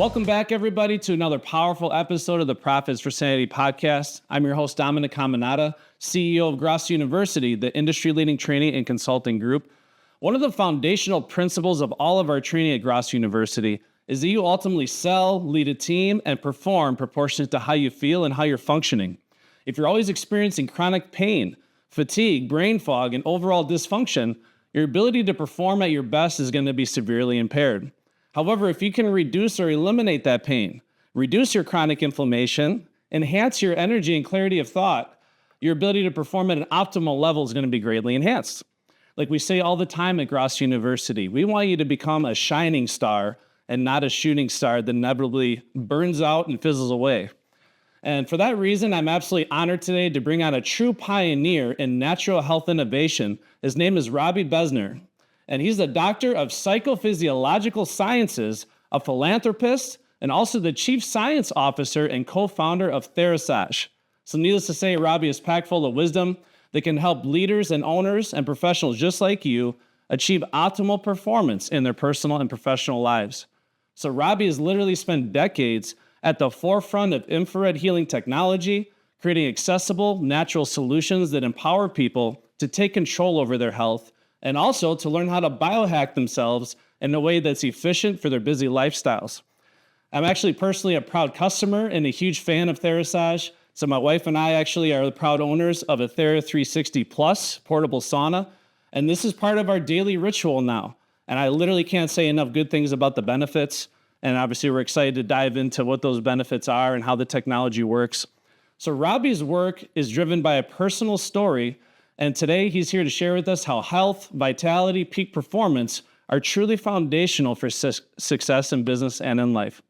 Welcome back, everybody, to another powerful episode of the Profits for Sanity podcast. I'm your host, Dominic Caminata, CEO of Gross University, the industry-leading training and consulting group. One of the foundational principles of all of our training at Gross University is that you ultimately sell, lead a team, and perform proportionate to how you feel and how you're functioning. If you're always experiencing chronic pain, fatigue, brain fog, and overall dysfunction, your ability to perform at your best is going to be severely impaired. However, if you can reduce or eliminate that pain, reduce your chronic inflammation, enhance your energy and clarity of thought, your ability to perform at an optimal level is going to be greatly enhanced. Like we say all the time at Gross University, we want you to become a shining star and not a shooting star that inevitably burns out and fizzles away. And for that reason, I'm absolutely honored today to bring on a true pioneer in natural health innovation. His name is Robby Besner, and he's a doctor of psychophysiological sciences, a philanthropist, and also the chief science officer and co-founder of Therasage. So needless to say, Robby is packed full of wisdom that can help leaders and owners and professionals just like you achieve optimal performance in their personal and professional lives. So Robby has literally spent decades at the forefront of infrared healing technology, creating accessible, natural solutions that empower people to take control over their health and also to learn how to biohack themselves in a way that's efficient for their busy lifestyles. I'm actually personally a proud customer and a huge fan of Therasage. So my wife and I actually are the proud owners of a Thera 360 Plus portable sauna. And this is part of our daily ritual now. And I literally can't say enough good things about the benefits. And obviously we're excited to dive into what those benefits are and how the technology works. So Robby's work is driven by a personal story. And today he's here to share with us how health, vitality, peak performance are truly foundational for success in business and in life.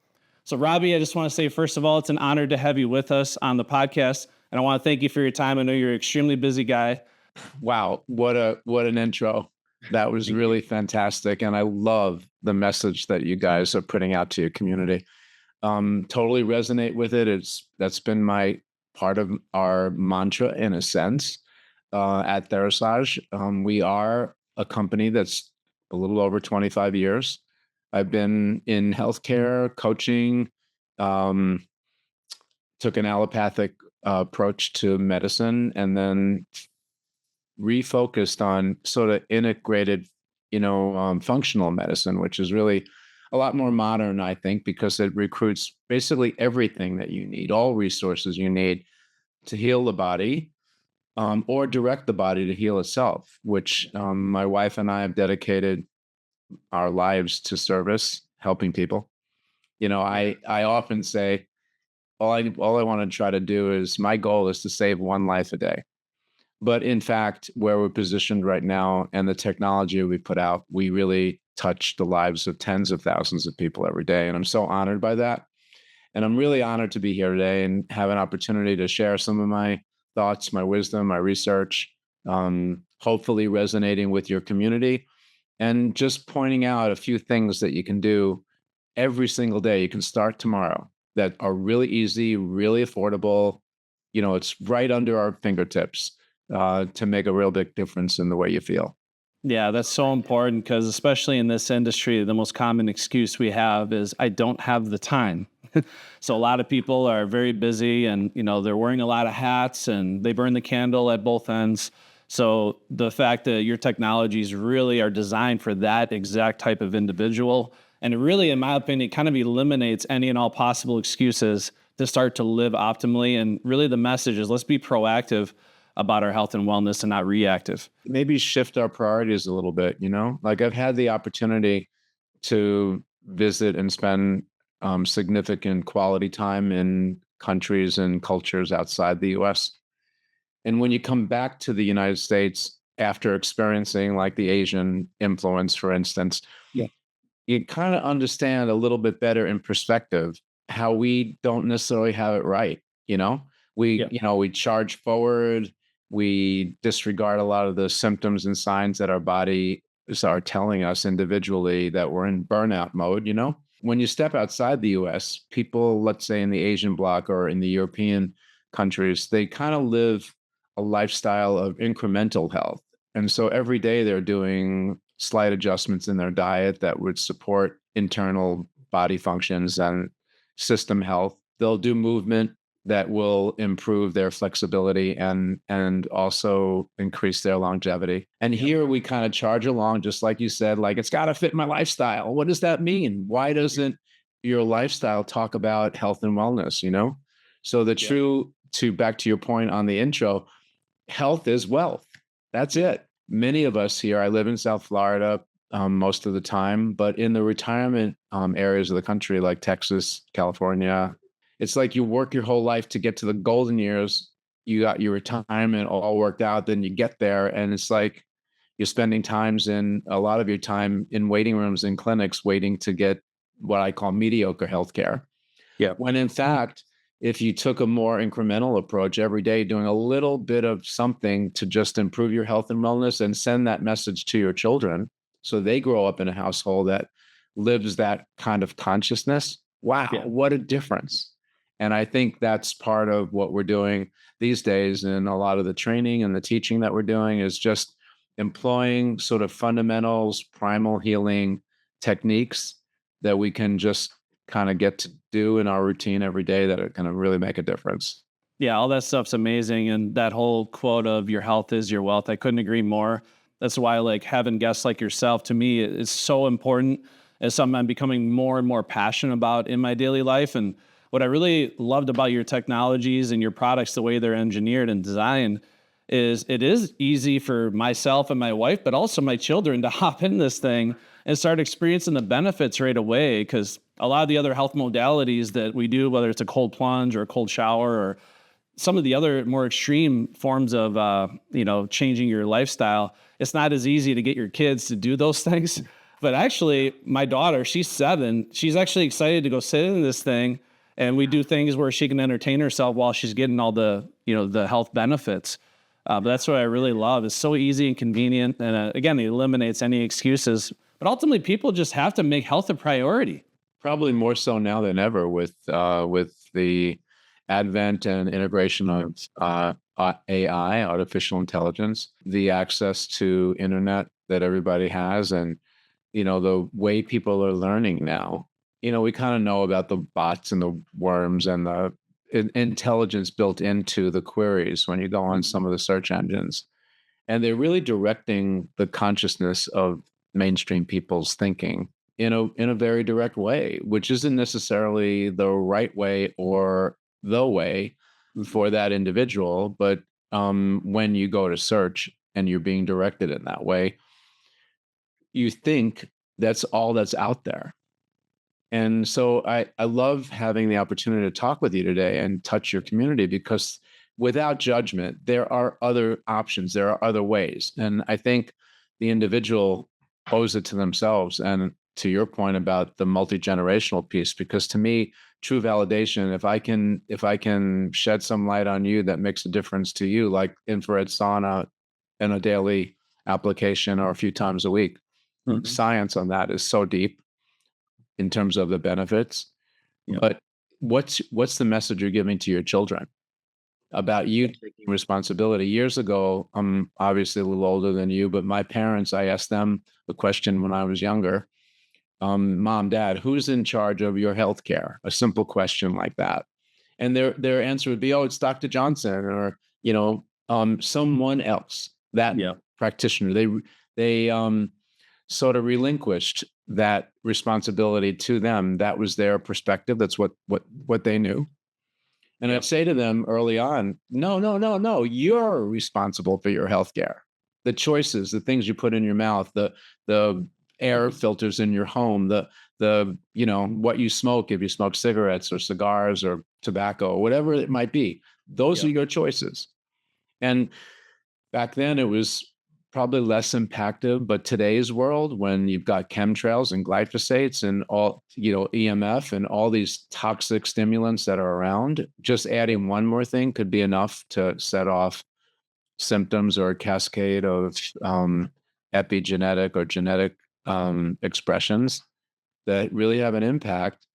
So Robby, I just want to say, first of all, it's an honor to have you with us on the podcast. And I want to thank you for your time. I know you're an extremely busy guy. Wow, what an intro. That was really fantastic. And I love the message that you guys are putting out to your community. Totally resonate with it. That's been my part of our mantra in a sense. At Therasage, we are a company that's a little over 25 years. I've been in healthcare, coaching, took an allopathic approach to medicine, and then refocused on sort of integrated, functional medicine, which is really a lot more modern, I think, because it recruits basically everything that you need, all resources you need to heal the body. Or direct the body to heal itself, which my wife and I have dedicated our lives to service, helping people. I often say, all I want to try to do is, my goal is to save one life a day. But in fact, where we're positioned right now and the technology we put out, we really touch the lives of tens of thousands of people every day. And I'm so honored by that. And I'm really honored to be here today and have an opportunity to share some of my thoughts, my wisdom, my research, hopefully resonating with your community, and just pointing out a few things that you can do every single day. You can start tomorrow that are really easy, really affordable. It's right under our fingertips to make a real big difference in the way you feel. Yeah, that's so important because especially in this industry, the most common excuse we have is, I don't have the time. So a lot of people are very busy and, they're wearing a lot of hats and they burn the candle at both ends. So the fact that your technologies really are designed for that exact type of individual, and it really, in my opinion, kind of eliminates any and all possible excuses to start to live optimally. And really the message is, let's be proactive about our health and wellness and not reactive. Maybe shift our priorities a little bit, Like I've had the opportunity to visit and spend significant quality time in countries and cultures outside the US. And when you come back to the United States after experiencing like the Asian influence, for instance, yeah, you kind of understand a little bit better in perspective how we don't necessarily have it right. We charge forward, we disregard a lot of the symptoms and signs that our body are telling us individually that we're in burnout mode. When you step outside the US, people, let's say in the Asian bloc or in the European countries, they kind of live a lifestyle of incremental health. And so every day they're doing slight adjustments in their diet that would support internal body functions and system health. They'll do movement that will improve their flexibility and also increase their longevity. And here we kind of charge along, just like you said, like it's got to fit my lifestyle. What does that mean? Why doesn't your lifestyle talk about health and wellness, you know? So the true, to back to your point on the intro, health is wealth. That's it. Many of us here, I live in South Florida most of the time, but in the retirement areas of the country, like Texas, California, it's like you work your whole life to get to the golden years. You got your retirement all worked out, then you get there, and it's like you're spending a lot of your time in waiting rooms and clinics waiting to get what I call mediocre healthcare. Yeah. When in fact, if you took a more incremental approach every day, doing a little bit of something to just improve your health and wellness and send that message to your children so they grow up in a household that lives that kind of consciousness, wow, what a difference. And I think that's part of what we're doing these days. And a lot of the training and the teaching that we're doing is just employing sort of fundamentals, primal healing techniques that we can just kind of get to do in our routine every day that are going to really make a difference. Yeah, all that stuff's amazing. And that whole quote of your health is your wealth, I couldn't agree more. That's why like having guests like yourself to me is so important. It's something I'm becoming more and more passionate about in my daily life. And what I really loved about your technologies and your products, the way they're engineered and designed, is it is easy for myself and my wife, but also my children to hop in this thing and start experiencing the benefits right away. Because a lot of the other health modalities that we do, whether it's a cold plunge or a cold shower or some of the other more extreme forms of, changing your lifestyle, it's not as easy to get your kids to do those things. But actually, my daughter, she's 7. She's actually excited to go sit in this thing. And we do things where she can entertain herself while she's getting all the, the health benefits. But that's what I really love. It's so easy and convenient. And again, it eliminates any excuses. But ultimately, people just have to make health a priority. Probably more so now than ever with the advent and integration of AI, artificial intelligence, the access to internet that everybody has, and the way people are learning now. We kind of know about the bots and the worms and the intelligence built into the queries when you go on some of the search engines, and they're really directing the consciousness of mainstream people's thinking in a very direct way, which isn't necessarily the right way or the way for that individual. But when you go to search and you're being directed in that way, you think that's all that's out there. And so I love having the opportunity to talk with you today and touch your community, because without judgment, there are other options, there are other ways. And I think the individual owes it to themselves. And to your point about the multi-generational piece, because to me, true validation, if I can shed some light on you that makes a difference to you, like infrared sauna in a daily application or a few times a week, science on that is so deep in terms of the benefits. But what's the message you're giving to your children about you taking responsibility? Years ago, I'm obviously a little older than you, but my parents, I asked them the question when I was younger, Mom, Dad, who's in charge of your health care? A simple question like that. And their answer would be, oh, it's Dr. Johnson, or, someone else, that practitioner. They sort of relinquished that responsibility to them. That was their perspective. That's what they knew. And I'd say to them early on, no, you're responsible for your healthcare. The choices, the things you put in your mouth, the air filters in your home, the what you smoke, if you smoke cigarettes or cigars or tobacco or whatever it might be, those are your choices. And back then it was probably less impactful, but today's world, when you've got chemtrails and glyphosates and all, EMF and all these toxic stimulants that are around, just adding one more thing could be enough to set off symptoms or a cascade of epigenetic or genetic expressions that really have an impact.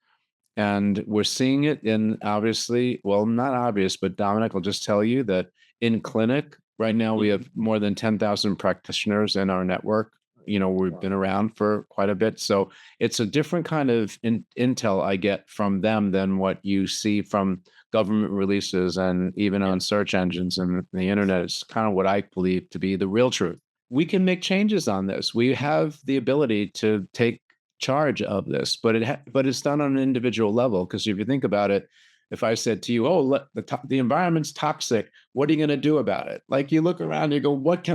And we're seeing it in, obviously, well, not obvious, but Dominic will just tell you that in clinic right now, we have more than 10,000 practitioners in our network we've been around for quite a bit. So it's a different kind of intel I get from them than what you see from government releases and even on search engines and the internet. Is kind of what I believe to be the real truth. We can make changes on this. We have the ability to take charge of this, but it's done on an individual level. Because if you think about it, if I said to you, "Oh, the environment's toxic. What are you going to do about it?" Like, you look around, you go, "What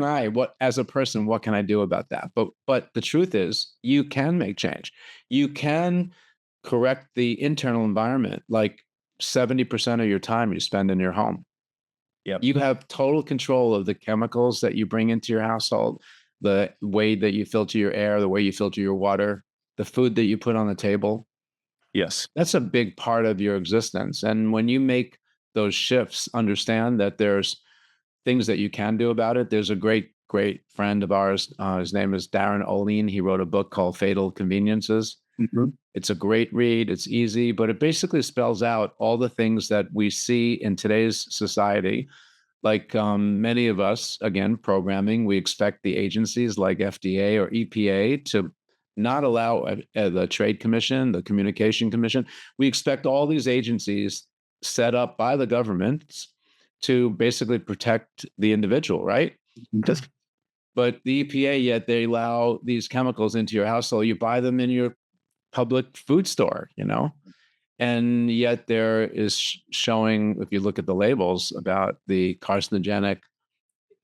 as a person, what can I do about that?" But the truth is, you can make change. You can correct the internal environment. Like 70% of your time you spend in your home. Yep. You have total control of the chemicals that you bring into your household, the way that you filter your air, the way you filter your water, the food that you put on the table. Yes. That's a big part of your existence. And when you make those shifts, understand that there's things that you can do about it. There's a great, great friend of ours. His name is Darren Olien. He wrote a book called Fatal Conveniences. Mhm. It's a great read. It's easy, but it basically spells out all the things that we see in today's society. Like, many of us, again, programming, we expect the agencies like FDA or EPA to not allow the Trade Commission, the Communication Commission. We expect all these agencies set up by the government to basically protect the individual, right? Just But the EPA, yet they allow these chemicals into your household. You buy them in your public food store. And yet there is showing, if you look at the labels, about the carcinogenic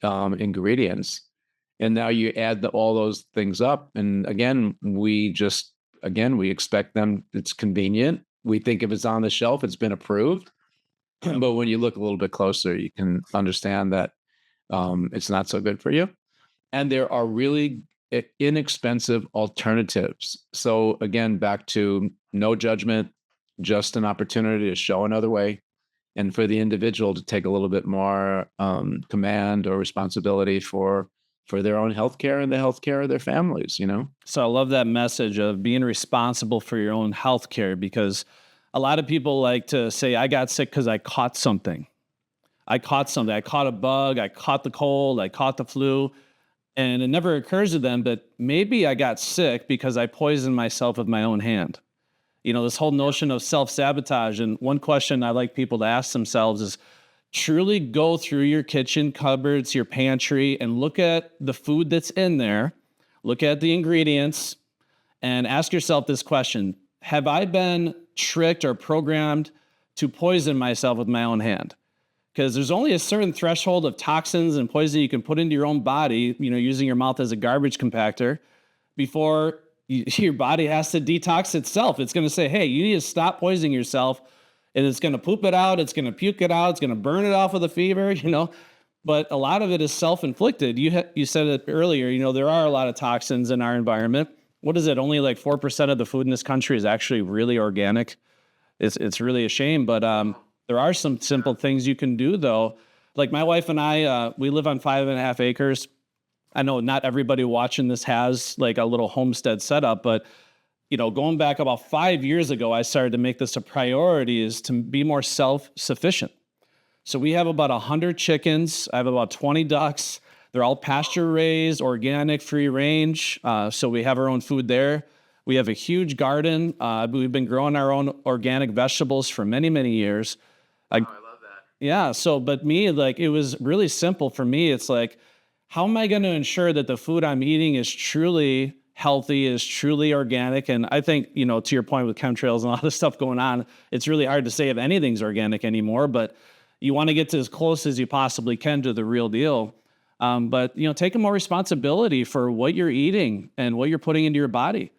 ingredients. And now you add all those things up. And again, we expect them. It's convenient. We think if it's on the shelf, it's been approved. But when you look a little bit closer, you can understand that it's not so good for you. And there are really inexpensive alternatives. So again, back to no judgment, just an opportunity to show another way, and for the individual to take a little bit more command or responsibility for their own healthcare and the healthcare of their families. So I love that message of being responsible for your own health care, because a lot of people like to say, I got sick because I caught something. I caught something. I caught a bug. I caught the cold. I caught the flu. And it never occurs to them, but maybe I got sick because I poisoned myself with my own hand. This whole notion of self-sabotage. And one question I like people to ask themselves is, truly go through your kitchen cupboards, your pantry, and look at the food that's in there, look at the ingredients, and ask yourself this question: have I been tricked or programmed to poison myself with my own hand? Because there's only a certain threshold of toxins and poison you can put into your own body, using your mouth as a garbage compactor, before your body has to detox itself. It's going to say, hey, you need to stop poisoning yourself. And it's going to poop it out. It's going to puke it out. It's going to burn it off with a fever, But a lot of it is self-inflicted. You said it earlier, there are a lot of toxins in our environment. What is it? Only like 4% of the food in this country is actually really organic. It's really a shame, but there are some simple things you can do, though. Like my wife and I, we live on 5.5 acres. I know not everybody watching this has like a little homestead setup, but going back about 5 years ago, I started to make this a priority, is to be more self-sufficient. So we have about 100 chickens. I have about 20 ducks. They're all pasture raised, organic, free range. So we have our own food there. We have a huge garden. We've been growing our own organic vegetables for many, many years. I love that. Yeah. So, but me, like, it was really simple for me. It's like, how am I going to ensure that the food I'm eating is truly healthy, is truly organic? And I think, to your point with chemtrails and all this stuff going on, it's really hard to say if anything's organic anymore, but you want to get to as close as you possibly can to the real deal. But taking more responsibility for what you're eating and what you're putting into your body.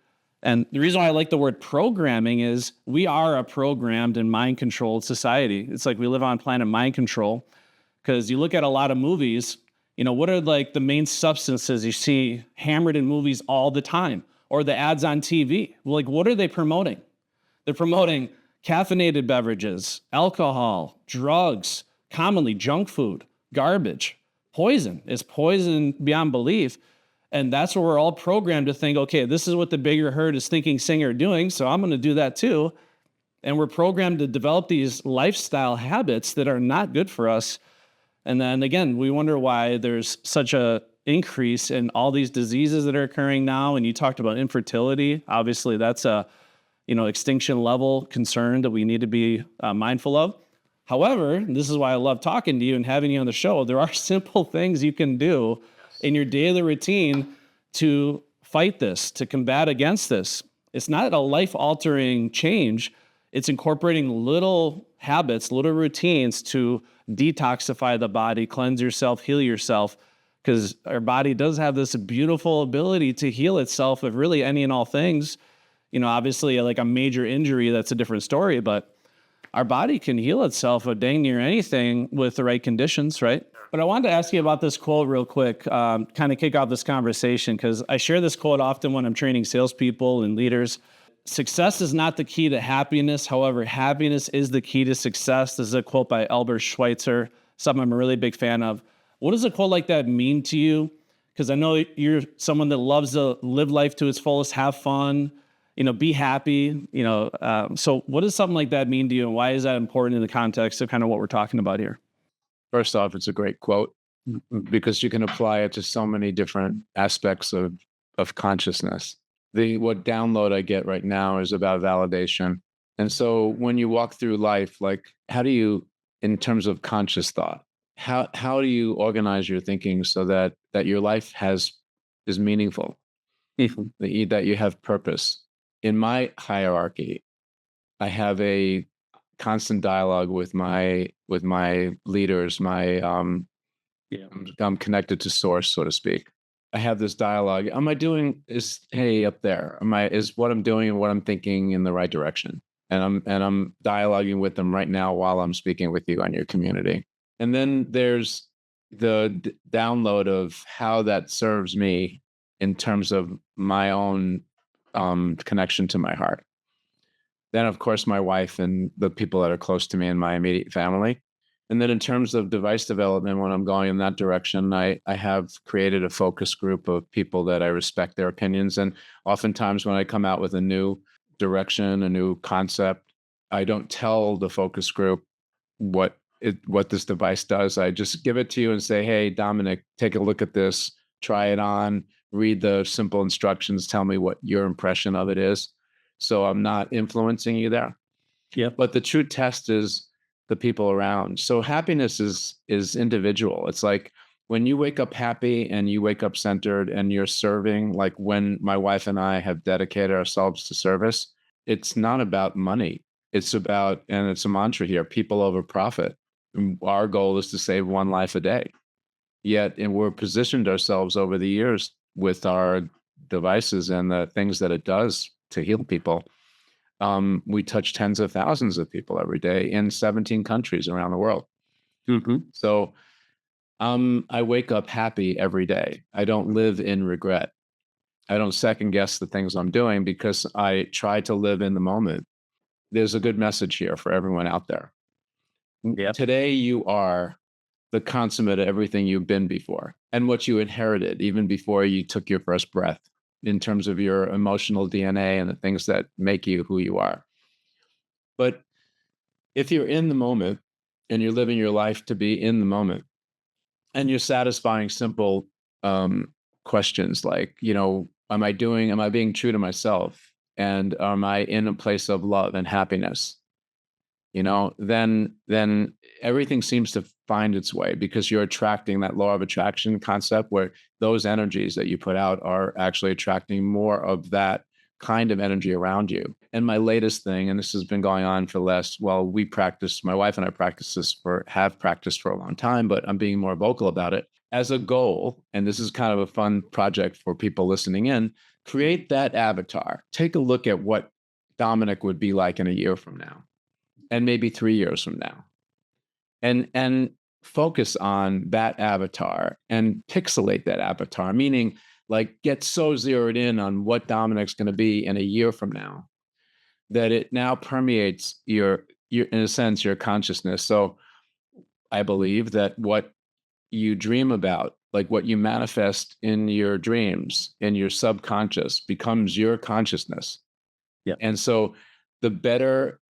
And the reason why I like the word programming is we are a programmed and mind-controlled society. It's like we live on planet mind control, because you look at a lot of movies, what are like the main substances you see hammered in movies all the time, or the ads on TV? Like, what are they promoting? They're promoting caffeinated beverages, alcohol, drugs, commonly junk food, garbage, poison. It's poison beyond belief. And that's where we're all programmed to think, okay, this is what the bigger herd is thinking, saying, or doing, so I'm going to do that too. And we're programmed to develop these lifestyle habits that are not good for us. And then again, we wonder why there's such a increase in all these diseases that are occurring now. And you talked about infertility. Obviously, that's a extinction level concern that we need to be mindful of. However, this is why I love talking to you and having you on the show. There are simple things you can do in your daily routine to fight this, to combat against this. It's not a life-altering change. It's incorporating little habits, little routines to detoxify the body, cleanse yourself, heal yourself, because our body does have this beautiful ability to heal itself of really any and all things. Obviously, like a major injury, that's a different story, but our body can heal itself of dang near anything with the right conditions, right? But I wanted to ask you about this quote real quick, kind of kick off this conversation, because I share this quote often when I'm training salespeople and leaders. Success is not the key to happiness. However, happiness is the key to success. This is a quote by Albert Schweitzer, something I'm a really big fan of. What does a quote like that mean to you? Because I know you're someone that loves to live life to its fullest, have fun, be happy, so what does something like that mean to you, and why is that important in the context of kind of what we're talking about here? First off, it's a great quote because you can apply it to so many different aspects of consciousness. What download I get right now is about validation. And so when you walk through life, like, how do you, in terms of conscious thought, how do you organize your thinking so that your life is meaningful, that you have purpose? In my hierarchy, I have a constant dialogue with my leaders. I'm connected to source, so to speak. I have this dialogue. Hey, up there? Is what I'm doing and what I'm thinking in the right direction? And I'm dialoguing with them right now while I'm speaking with you on your community. And then there's the download of how that serves me in terms of my own connection to my heart. Then, of course, my wife and the people that are close to me in my immediate family. And then in terms of device development, when I'm going in that direction, I have created a focus group of people that I respect their opinions. And oftentimes when I come out with a new direction, a new concept, I don't tell the focus group what this device does. I just give it to you and say, hey, Dominic, take a look at this, try it on, read the simple instructions, tell me what your impression of it is. So I'm not influencing you there. Yeah. But the true test is the people around. So happiness is individual. It's like when you wake up happy and you wake up centered and you're serving, like when my wife and I have dedicated ourselves to service, it's not about money. It's about, and it's a mantra here, people over profit. Our goal is to save one life a day. And we're positioned ourselves over the years with our devices and the things that it does to heal people. We touch tens of thousands of people every day in 17 countries around the world. Mm-hmm. So I wake up happy every day. I don't live in regret. I don't second guess the things I'm doing because I try to live in the moment. There's a good message here for everyone out there. Yep. Today, you are the consummate of everything you've been before and what you inherited even before you took your first breath in terms of your emotional DNA and the things that make you who you are. But if you're in the moment and you're living your life to be in the moment and you're satisfying simple questions like, am I being true to myself? And am I in a place of love and happiness? Then everything seems to find its way because you're attracting that law of attraction concept where those energies that you put out are actually attracting more of that kind of energy around you. And my latest thing, and this has been going on for my wife and I have practiced for a long time, but I'm being more vocal about it as a goal. And this is kind of a fun project for people listening in. Create that avatar. Take a look at what Dominic would be like in a year from now. And maybe 3 years from now, and focus on that avatar and pixelate that avatar, meaning like get so zeroed in on what Dominic's going to be in a year from now that it now permeates your in a sense your consciousness. So I believe that what you dream about, like what you manifest in your dreams, in your subconscious, becomes your consciousness. Yeah. And so the better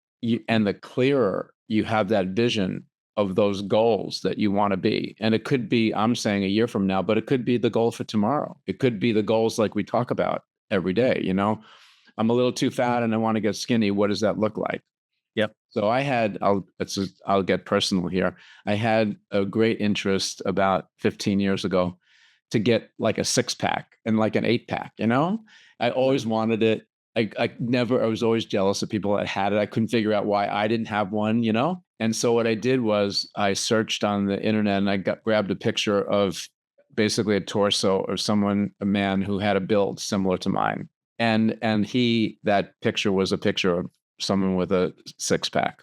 and the clearer you have that vision of those goals that you want to be. And it could be, I'm saying a year from now, but it could be the goal for tomorrow. It could be the goals like we talk about every day. You know, I'm a little too fat and I want to get skinny. What does that look like? Yep. So I'll get personal here. I had a great interest about 15 years ago to get like a 6-pack and like an 8-pack, you know? I always wanted it. I was always jealous of people that had it. I couldn't figure out why I didn't have one, you know? And so what I did was I searched on the internet and I grabbed a picture of basically a torso of a man who had a build similar to mine. And that picture was a picture of someone with a 6-pack.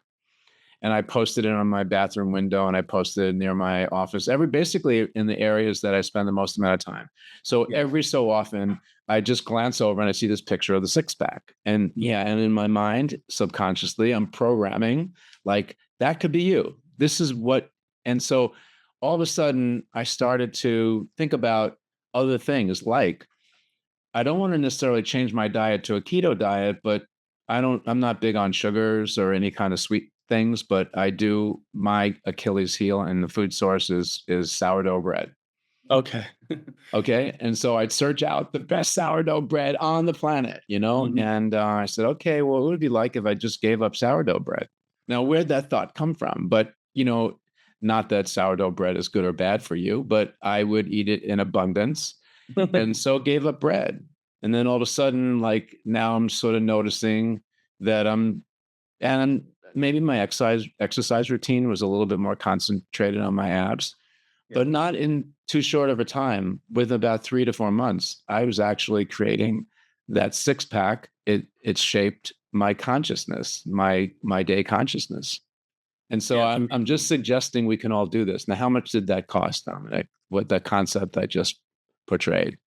And I posted it on my bathroom window and I posted it near my office, basically in the areas that I spend the most amount of time. So every so often I just glance over and I see this picture of the 6-pack. And and in my mind, subconsciously, I'm programming like that could be you. This is what, and so all of a sudden I started to think about other things like, I don't want to necessarily change my diet to a keto diet, but I'm not big on sugars or any kind of sweet things, but my Achilles heel and the food source is sourdough bread. Okay. Okay. And so I'd search out the best sourdough bread on the planet, you know? Mhm. And I said, okay, well, what would it be like if I just gave up sourdough bread? Now, where'd that thought come from? But, you know, not that sourdough bread is good or bad for you, but I would eat it in abundance. And so gave up bread. And then all of a sudden, like now I'm sort of noticing that and maybe my exercise routine was a little bit more concentrated on my abs, but not in too short of a time. With about 3 to 4 months, I was actually creating that 6-pack. It shaped my consciousness, my day consciousness. And so I'm just suggesting we can all do this. Now, how much did that cost, Dominic? What that concept I just portrayed?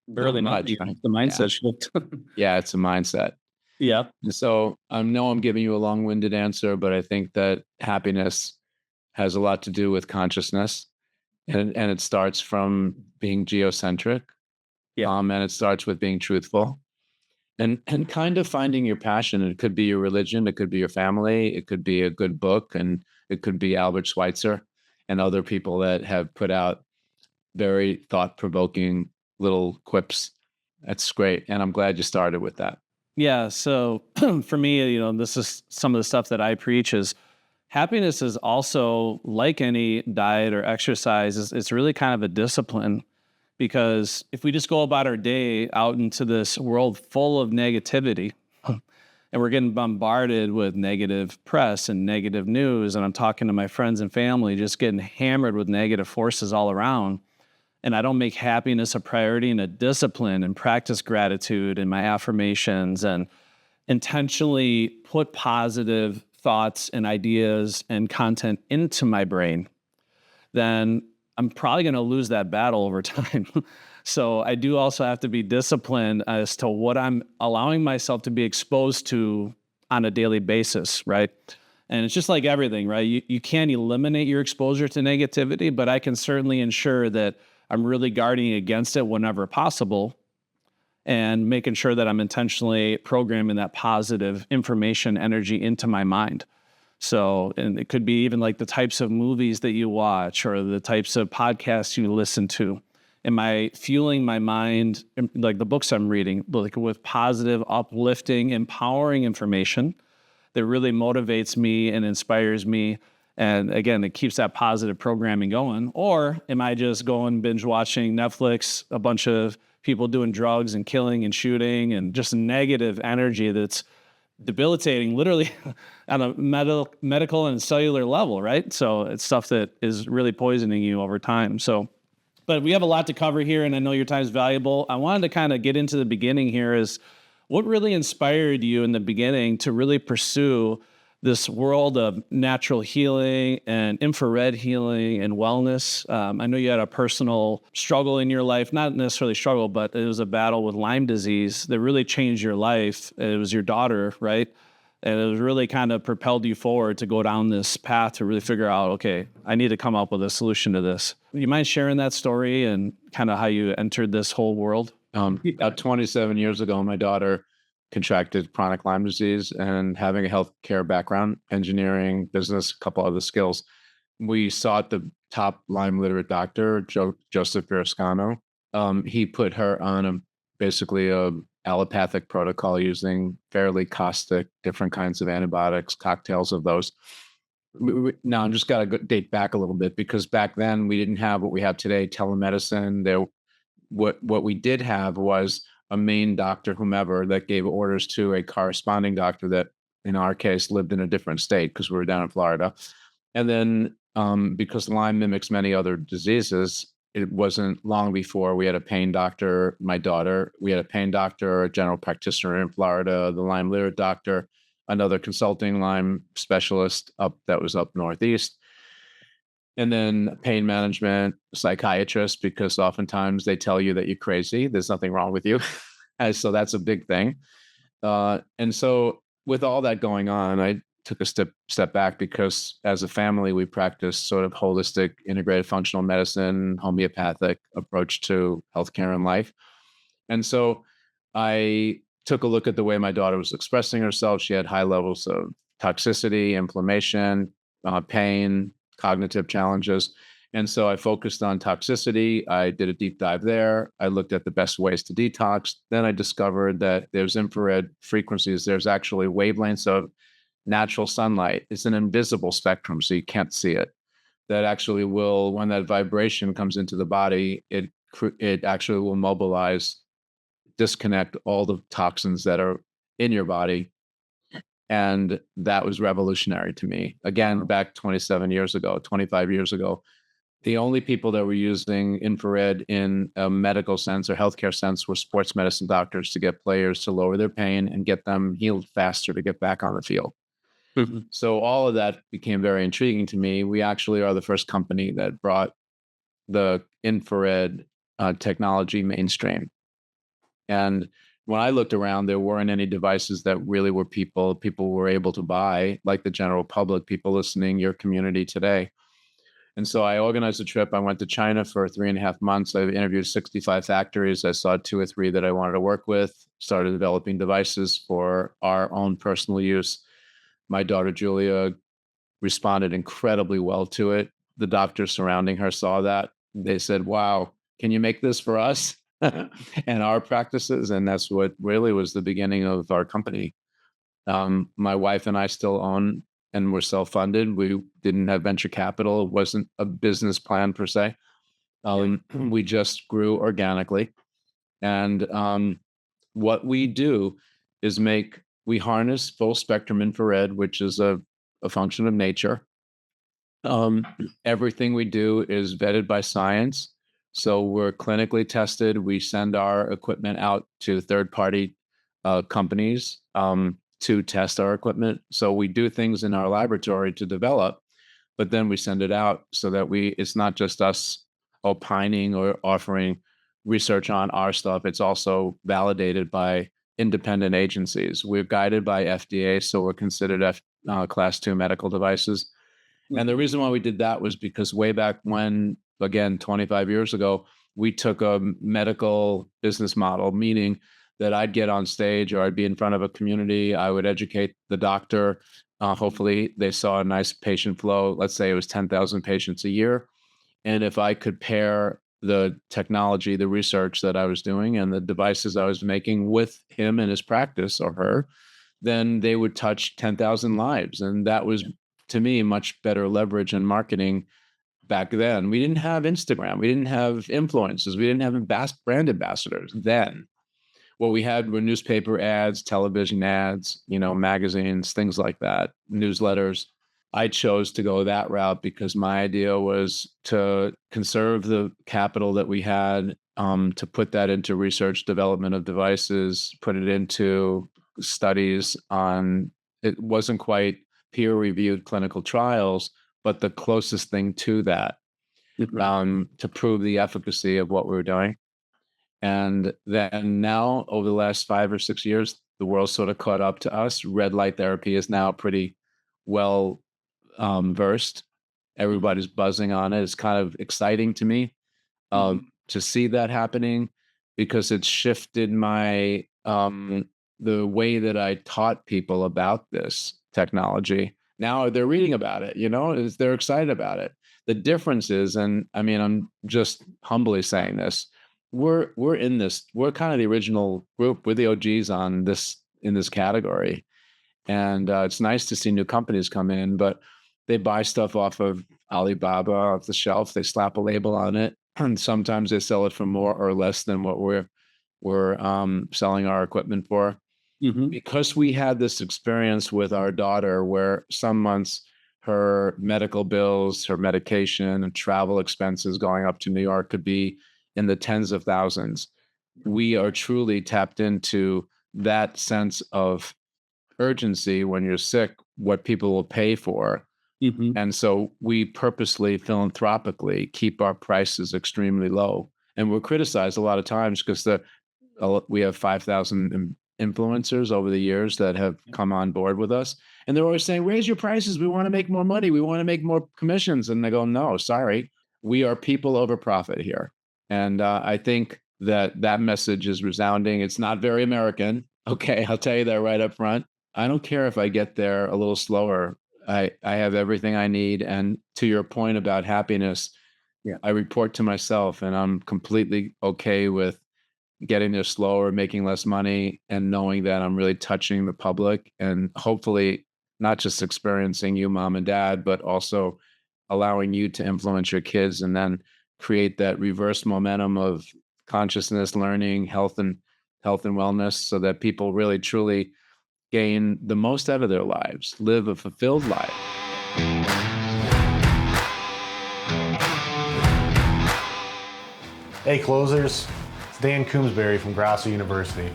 Barely Not much. much, right? The mindset shift. Yeah, it's a mindset. Yeah. So I know I'm giving you a long-winded answer, but I think that happiness has a lot to do with consciousness, and it starts from being geocentric, Yeah. and it starts with being truthful, and kind of finding your passion. It could be your religion, it could be your family, it could be a good book, and it could be Albert Schweitzer and other people that have put out very thought-provoking little quips. That's great, and I'm glad you started with that. Yeah. So for me, this is some of the stuff that I preach is happiness is also like any diet or exercise. It's really kind of a discipline because if we just go about our day out into this world full of negativity and we're getting bombarded with negative press and negative news, and I'm talking to my friends and family, just getting hammered with negative forces all around, and I don't make happiness a priority and a discipline and practice gratitude and my affirmations and intentionally put positive thoughts and ideas and content into my brain, then I'm probably going to lose that battle over time. So I do also have to be disciplined as to what I'm allowing myself to be exposed to on a daily basis, right? And it's just like everything, right? You can't eliminate your exposure to negativity, but I can certainly ensure that I'm really guarding against it whenever possible and making sure that I'm intentionally programming that positive information energy into my mind. So, and it could be even like the types of movies that you watch or the types of podcasts you listen to. Am I fueling my mind, like the books I'm reading, like with positive, uplifting, empowering information that really motivates me and inspires me? And again, it keeps that positive programming going. Or am I just going binge watching Netflix, a bunch of people doing drugs and killing and shooting and just negative energy that's debilitating literally on a medical and cellular level, right? So it's stuff that is really poisoning you over time. So, but we have a lot to cover here and I know your time is valuable. I wanted to kind of get into the beginning here is what really inspired you in the beginning to really pursue this world of natural healing and infrared healing and wellness. I know you had a personal struggle in your life, not necessarily struggle, but it was a battle with Lyme disease that really changed your life. It was your daughter, right? And it was really kind of propelled you forward to go down this path to really figure out, okay, I need to come up with a solution to this. You mind sharing that story and kind of how you entered this whole world? About 27 years ago, my daughter contracted chronic Lyme disease, and having a healthcare background, engineering, business, a couple other skills, we sought the top Lyme literate doctor, Joseph Virascano. He put her on basically a allopathic protocol using fairly caustic, different kinds of antibiotics, cocktails of those. Now I'm just got to date back a little bit, because back then we didn't have what we have today, telemedicine. What we did have was a main doctor, whomever, that gave orders to a corresponding doctor that, in our case, lived in a different state because we were down in Florida. And then because Lyme mimics many other diseases, it wasn't long before we had a pain doctor, my daughter, we had a pain doctor, a general practitioner in Florida, the Lyme literate doctor, another consulting Lyme specialist that was up northeast, and then pain management, psychiatrist, because oftentimes they tell you that you're crazy. There's nothing wrong with you. And so that's a big thing. And so with all that going on, I took a step back, because as a family, we practice sort of holistic, integrated functional medicine, homeopathic approach to healthcare and life. And so I took a look at the way my daughter was expressing herself. She had high levels of toxicity, inflammation, pain, cognitive challenges. And so I focused on toxicity. I did a deep dive there. I looked at the best ways to detox. Then I discovered that there's infrared frequencies. There's actually wavelengths of natural sunlight. It's an invisible spectrum, so you can't see it. That actually will, when that vibration comes into the body, it actually will mobilize, disconnect all the toxins that are in your body. And that was revolutionary to me. Again, back 27 years ago, 25 years ago, the only people that were using infrared in a medical sense or healthcare sense were sports medicine doctors to get players to lower their pain and get them healed faster to get back on the field. So all of that became very intriguing to me. We actually are the first company that brought the infrared technology mainstream. And when I looked around, there weren't any devices that really were people were able to buy, like the general public, people listening, your community today. And so I organized a trip. I went to China for 3.5 months. I interviewed 65 factories. I saw 2 or 3 that I wanted to work with, started developing devices for our own personal use. My daughter, Julia, responded incredibly well to it. The doctors surrounding her saw that. They said, wow, can you make this for us and our practices? And that's what really was the beginning of our company. My wife and I still own, and we're self-funded. We didn't have venture capital. It wasn't a business plan per se. We just grew organically. And what we do is we harness full spectrum infrared, which is a function of nature. Everything we do is vetted by science. So we're clinically tested. We send our equipment out to third-party companies to test our equipment. So we do things in our laboratory to develop, but then we send it out so that it's not just us opining or offering research on our stuff. It's also validated by independent agencies. We're guided by FDA, so we're considered class 2 medical devices. And the reason why we did that was because way back when, again, 25 years ago, we took a medical business model, meaning that I'd get on stage or I'd be in front of a community. I would educate the doctor. Hopefully they saw a nice patient flow. Let's say it was 10,000 patients a year. And if I could pair the technology, the research that I was doing and the devices I was making with him and his practice or her, then they would touch 10,000 lives. And that was, to me, much better leverage in marketing back then. We didn't have Instagram. We didn't have influencers. We didn't have brand ambassadors then. What we had were newspaper ads, television ads, magazines, things like that, newsletters. I chose to go that route because my idea was to conserve the capital that we had, to put that into research development of devices, put it into studies on, it wasn't quite peer-reviewed clinical trials, but the closest thing to that, to prove the efficacy of what we were doing. And then now, over the last 5 or 6 years, the world sort of caught up to us. Red light therapy is now pretty well versed. Everybody's buzzing on it. It's kind of exciting to me to see that happening, because it's shifted the way that I taught people about this technology. Now they're reading about it, they're excited about it. The difference is, and I mean, I'm just humbly saying this, we're in this, we're kind of the original group, we're the OGs on this, in this category. And it's nice to see new companies come in, but they buy stuff off of Alibaba off the shelf. They slap a label on it, and sometimes they sell it for more or less than what we're selling our equipment for. Mm-hmm. Because we had this experience with our daughter, where some months her medical bills, her medication, and travel expenses going up to New York could be in the tens of thousands. We are truly tapped into that sense of urgency when you're sick, what people will pay for. Mm-hmm. And so we purposely, philanthropically keep our prices extremely low. And we're criticized a lot of times because we have 5,000 influencers over the years that have come on board with us. And they're always saying, raise your prices. We want to make more money. We want to make more commissions. And they go, no, sorry. We are people over profit here. And I think that message is resounding. It's not very American. Okay, I'll tell you that right up front. I don't care if I get there a little slower. I have everything I need. And to your point about happiness, Yeah. I report to myself, and I'm completely okay with getting there slower, making less money, and knowing that I'm really touching the public, and hopefully not just experiencing you, mom and dad, but also allowing you to influence your kids, and then create that reverse momentum of consciousness, learning, health and wellness, so that people really truly gain the most out of their lives, live a fulfilled life. Hey closers, it's Dan Coombsbury from Grasso University.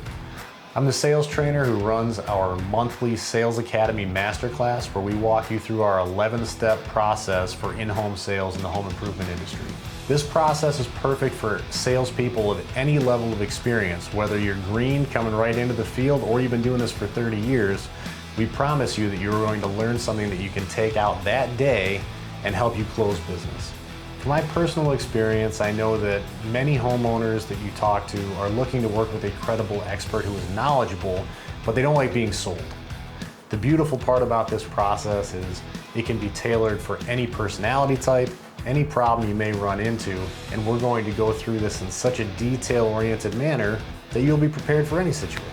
I'm the sales trainer who runs our monthly Sales Academy Masterclass, where we walk you through our 11-step process for in-home sales in the home improvement industry. This process is perfect for salespeople of any level of experience, whether you're green coming right into the field or you've been doing this for 30 years. We promise you that you're going to learn something that you can take out that day and help you close business. From my personal experience, I know that many homeowners that you talk to are looking to work with a credible expert who is knowledgeable, but they don't like being sold. The beautiful part about this process is it can be tailored for any personality type, any problem you may run into, and we're going to go through this in such a detail-oriented manner that you'll be prepared for any situation.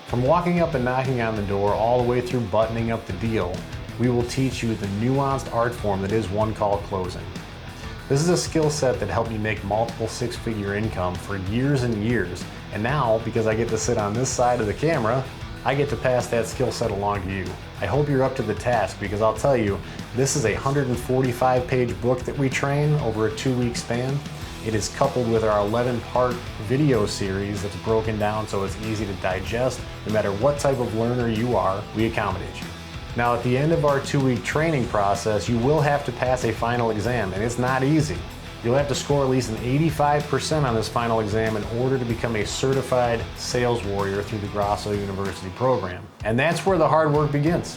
From walking up and knocking on the door all the way through buttoning up the deal, we will teach you the nuanced art form that is one called closing. This is a skill set that helped me make multiple six-figure income for years and years, and now, because I get to sit on this side of the camera, I get to pass that skill set along to you. I hope you're up to the task, because I'll tell you, this is a 145-page book that we train over a 2-week span. It is coupled with our 11-part video series that's broken down so it's easy to digest. No matter what type of learner you are, we accommodate you. Now, at the end of our 2-week training process, you will have to pass a final exam, and it's not easy. You'll have to score at least an 85% on this final exam in order to become a certified sales warrior through the Grasso University program. And that's where the hard work begins.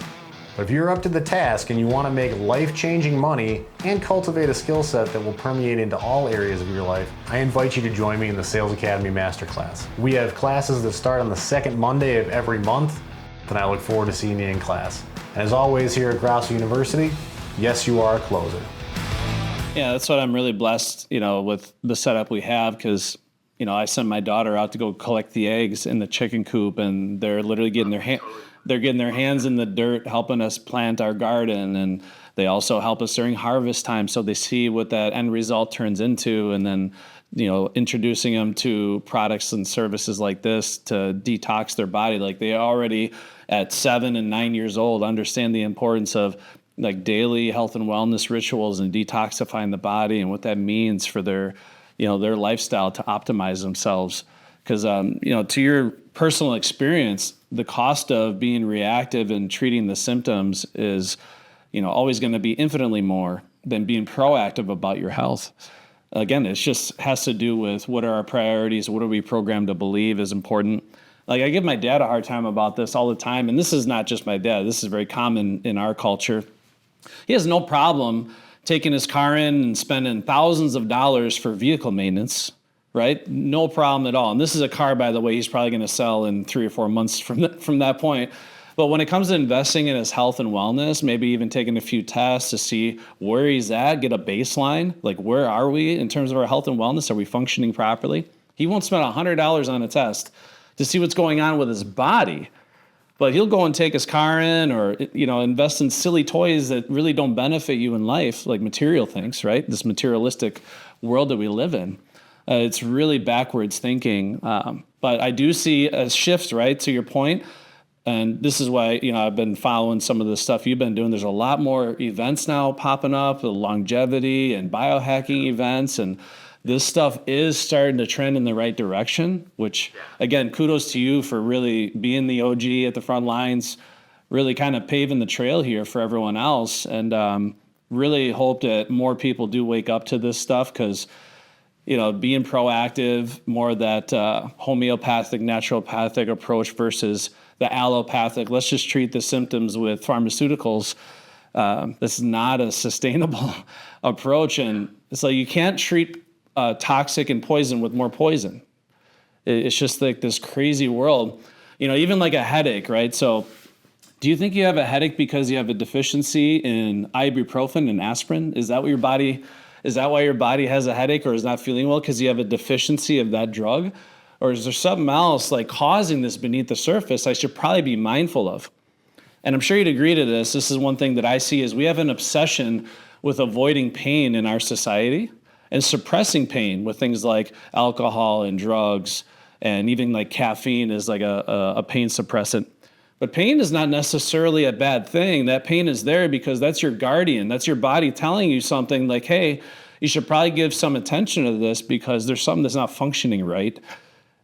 But if you're up to the task and you want to make life-changing money and cultivate a skill set that will permeate into all areas of your life, I invite you to join me in the Sales Academy Masterclass. We have classes that start on the second Monday of every month, and I look forward to seeing you in class. And as always here at Grasso University, yes, you are a closer. Yeah, that's what I'm really blessed, with the setup we have, because, I sent my daughter out to go collect the eggs in the chicken coop, and they're literally getting their hands in the dirt, helping us plant our garden, and they also help us during harvest time, so they see what that end result turns into, and then, introducing them to products and services like this to detox their body. Like, they already at 7 and 9 years old understand the importance of like daily health and wellness rituals and detoxifying the body and what that means for their lifestyle to optimize themselves. Because, to your personal experience, the cost of being reactive and treating the symptoms is, always going to be infinitely more than being proactive about your health. Again, it just has to do with what are our priorities, what are we programmed to believe is important. Like, I give my dad a hard time about this all the time, and this is not just my dad. This is very common in our culture. He has no problem taking his car in and spending thousands of dollars for vehicle maintenance, right? No problem at all. And this is a car, by the way, he's probably going to sell in 3 or 4 months from that point. But when it comes to investing in his health and wellness, maybe even taking a few tests to see where he's at, get a baseline, like where are we in terms of our health and wellness? Are we functioning properly? He won't spend $100 on a test to see what's going on with his body, but he'll go and take his car in or, invest in silly toys that really don't benefit you in life, like material things, right? This materialistic world that we live in. It's really backwards thinking. But I do see a shift, right, to your point. And this is why, I've been following some of the stuff you've been doing. There's a lot more events now popping up, the longevity and biohacking events. And this stuff is starting to trend in the right direction, which, again, kudos to you for really being the OG at the front lines, really kind of paving the trail here for everyone else. And really hope that more people do wake up to this stuff because, being proactive, more that homeopathic, naturopathic approach versus the allopathic, let's just treat the symptoms with pharmaceuticals. This is not a sustainable approach. And it's like you can't treat toxic and poison with more poison. It's just like this crazy world, even like a headache, right? So do you think you have a headache because you have a deficiency in ibuprofen and aspirin? Is that why your body has a headache or is not feeling well because you have a deficiency of that drug? Or is there something else like causing this beneath the surface I should probably be mindful of? And I'm sure you'd agree to this. This is one thing that I see is we have an obsession with avoiding pain in our society and suppressing pain with things like alcohol and drugs and even like caffeine is like a pain suppressant. But pain is not necessarily a bad thing. That pain is there because that's your guardian. That's your body telling you something like, hey, you should probably give some attention to this because there's something that's not functioning right.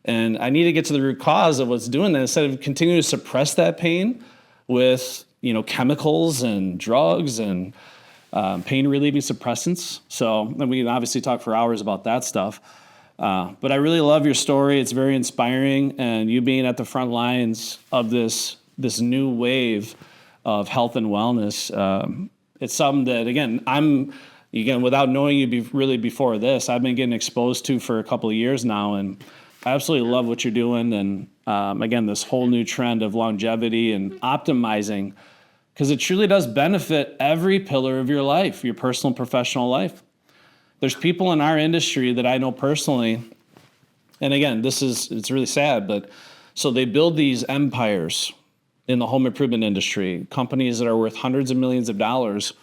And I need to get to the root cause of what's doing that instead of continuing to suppress that pain with, chemicals and drugs and pain relieving suppressants. So, and we can obviously talk for hours about that stuff. But I really love your story. It's very inspiring. And you being at the front lines of this new wave of health and wellness, it's something that, again, without knowing you really before this, I've been getting exposed to for a couple of years now. And I absolutely love what you're doing. And again, this whole new trend of longevity and optimizing, because it truly does benefit every pillar of your life, your personal and professional life. There's people in our industry that I know personally, and again, it's really sad, but so they build these empires in the home improvement industry, companies that are worth hundreds of millions of dollars,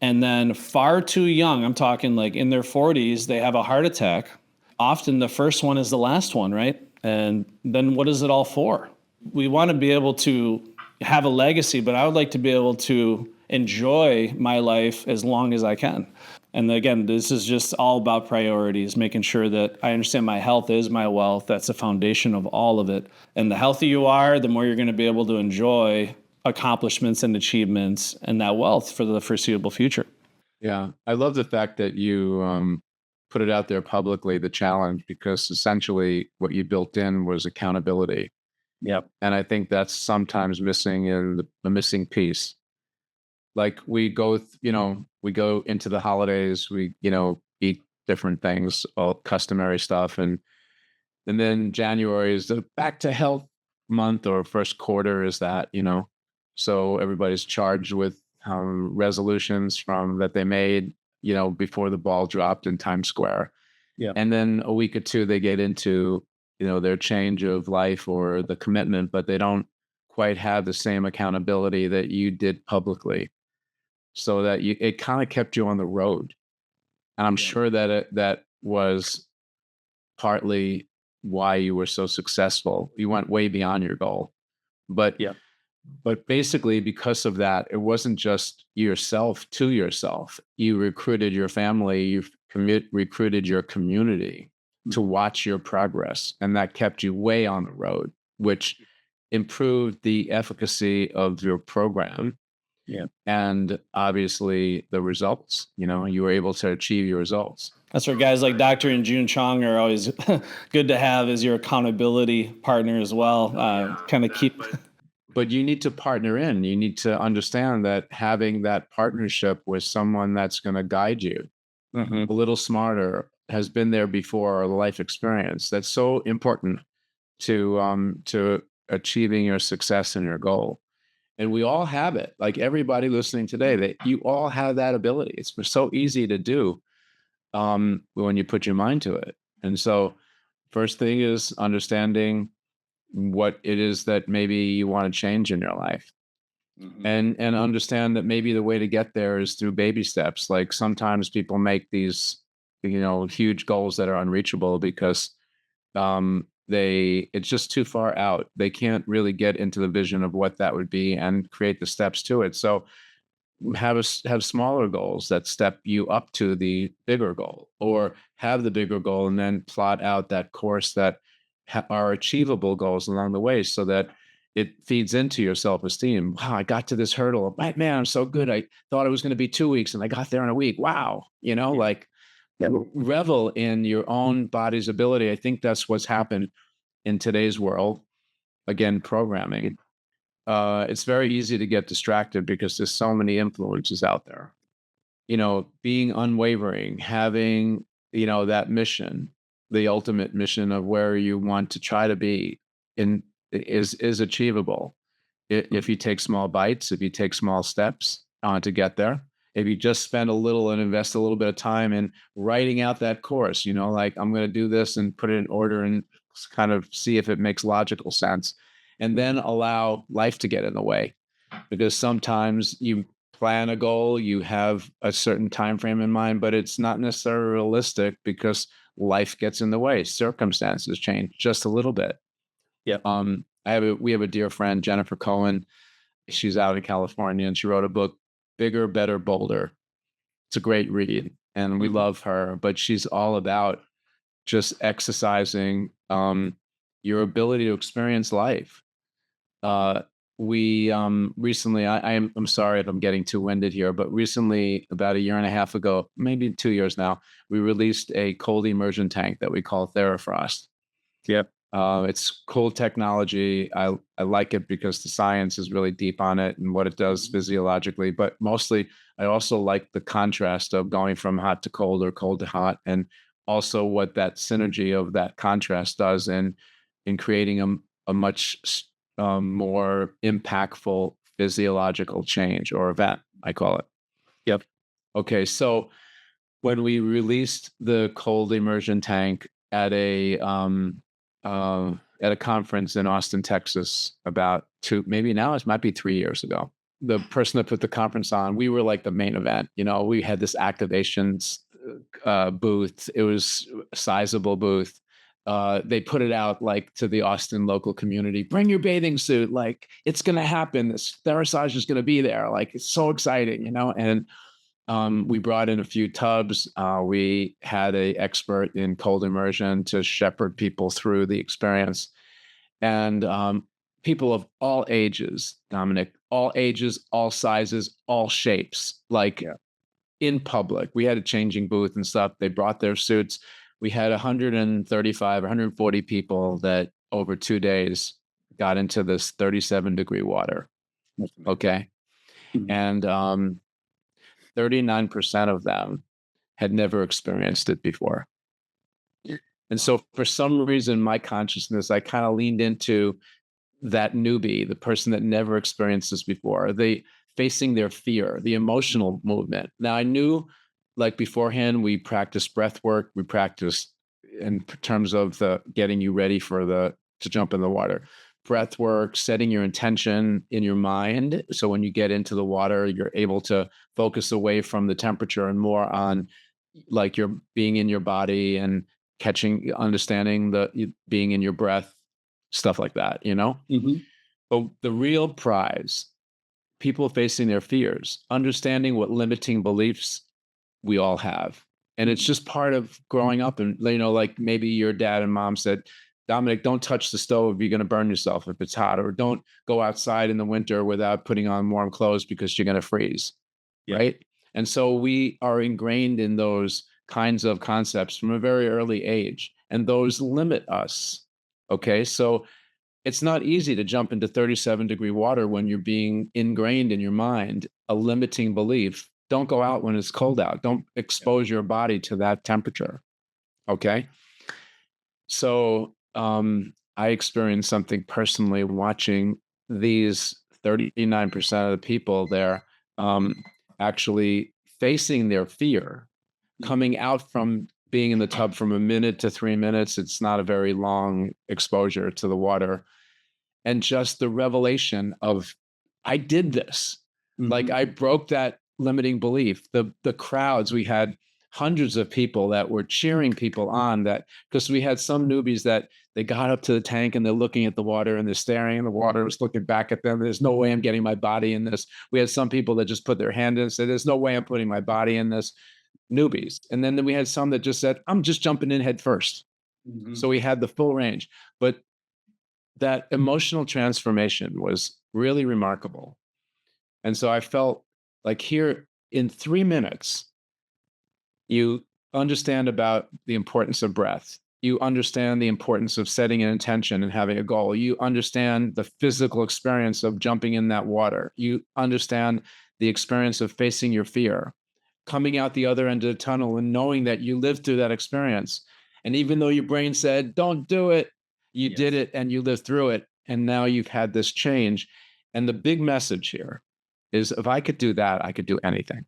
and then far too young, I'm talking like in their 40s, they have a heart attack. Often the first one is the last one, right? And then what is it all for? We want to be able to have a legacy, but I would like to be able to enjoy my life as long as I can. And again, this is just all about priorities, making sure that I understand my health is my wealth. That's the foundation of all of it. And the healthier you are, the more you're going to be able to enjoy accomplishments and achievements and that wealth for the foreseeable future. Yeah. I love the fact that you put it out there publicly, the challenge, because essentially what you built in was accountability. Yep. And I think that's sometimes missing in the missing piece. Like we go into the holidays, we, eat different things, all customary stuff. And then January is the back to health month, or first quarter is that, so everybody's charged with resolutions from that they made, before the ball dropped in Times Square. Yeah. And then a week or two, they get into, their change of life or the commitment, but they don't quite have the same accountability that you did publicly. So that it kind of kept you on the road. And I'm sure that that was partly why you were so successful. You went way beyond your goal. But basically because of that, it wasn't just yourself to yourself. You recruited your family, you recruited your community to watch your progress. And that kept you way on the road, which improved the efficacy of your program. Yeah. And obviously the results, you were able to achieve your results. That's where guys like Dr. and June Chong are always good to have as your accountability partner as well. Kind of keep. But you need to partner in. You need to understand that having that partnership with someone that's going to guide you a little smarter, has been there before, or the life experience. That's so important to achieving your success and your goal. And we all have it. Like everybody listening today, that you all have that ability. It's so easy to do when you put your mind to it. And so first thing is understanding what it is that maybe you want to change in your life. And understand that maybe the way to get there is through baby steps. Like sometimes people make these, huge goals that are unreachable because it's just too far out. They can't really get into the vision of what that would be and create the steps to it. So have smaller goals that step you up to the bigger goal, or have the bigger goal and then plot out that course that are achievable goals along the way, so that it feeds into your self-esteem. Wow, I got to this hurdle. Man, I'm so good. I thought it was going to be 2 weeks and I got there in a week. Wow. Like revel in your own body's ability. I think that's what's happened in today's world. Again, programming. It's very easy to get distracted because there's so many influences out there. Being unwavering, having, that mission, the ultimate mission of where you want to try to be is achievable. If you take small bites, if you take small steps to get there, if you just spend a little and invest a little bit of time in writing out that course, like I'm going to do this and put it in order and kind of see if it makes logical sense, and then allow life to get in the way. Because sometimes you plan a goal, you have a certain time frame in mind, but it's not necessarily realistic because life gets in the way. Circumstances change just a little bit. Yeah. We have a dear friend, Jennifer Cohen. She's out in California, and she wrote a book, Bigger, Better, Bolder. It's a great read, and we love her, but she's all about just exercising your ability to experience life. We recently, I'm sorry if I'm getting too winded here, but recently, about a year and a half ago, maybe 2 years now, we released a cold immersion tank that we call Therafrost. Yep. It's cool technology. I like it because the science is really deep on it and what it does physiologically, but mostly I also like the contrast of going from hot to cold or cold to hot, and also what that synergy of that contrast does in creating a much more impactful physiological change or event, I call it. Yep. Okay, so when we released the cold immersion tank at a conference in Austin, Texas, about maybe now it might be 3 years ago. The person that put the conference on, we were like the main event. We had this activations booth. It was a sizable booth. They put it out like to the Austin local community, bring your bathing suit. Like it's going to happen. This Therasage is going to be there. Like it's so exciting, and we brought in a few tubs. We had an expert in cold immersion to shepherd people through the experience. And people of all ages, Dominic, all ages, all sizes, all shapes, like in public. We had a changing booth and stuff. They brought their suits. We had 135, 140 people that over 2 days got into this 37-degree water. Okay. And 39% of them had never experienced it before. And so for some reason, my consciousness, I kind of leaned into that newbie, the person that never experienced this before, facing their fear, the emotional movement. Now I knew, like beforehand, we practiced breath work. We practiced in terms of getting you ready to jump in the water. Breath work, setting your intention in your mind. So when you get into the water, you're able to focus away from the temperature and more on like you're being in your body and understanding being in your breath, stuff like that, But the real prize, people facing their fears, understanding what limiting beliefs we all have. And it's just part of growing up. And, like maybe your dad and mom said, Dominic, don't touch the stove. You're going to burn yourself if it's hot, or don't go outside in the winter without putting on warm clothes because you're going to freeze. Yeah. Right. And so we are ingrained in those kinds of concepts from a very early age, and those limit us. Okay. So it's not easy to jump into 37-degree water when you're being ingrained in your mind a limiting belief. Don't go out when it's cold out. Don't expose your body to that temperature. Okay. So I experienced something personally watching these 39% of the people there actually facing their fear, coming out from being in the tub from a minute to 3 minutes. It's not a very long exposure to the water. And just the revelation of, I did this. Like I broke that limiting belief. The crowds, we had hundreds of people that were cheering people on, that because we had some newbies that they got up to the tank and they're looking at the water and they're staring, and the water was looking back at them. There's no way I'm getting my body in this. We had some people that just put their hand in and said, there's no way I'm putting my body in this. Newbies. And then we had some that just said, I'm just jumping in head first. So we had the full range. But that emotional transformation was really remarkable. And so I felt like here in 3 minutes, you understand about the importance of breath. You understand the importance of setting an intention and having a goal. You understand the physical experience of jumping in that water. You understand the experience of facing your fear, coming out the other end of the tunnel and knowing that you lived through that experience. And even though your brain said, don't do it, you did it and you lived through it. And now you've had this change. And the big message here is, if I could do that, I could do anything.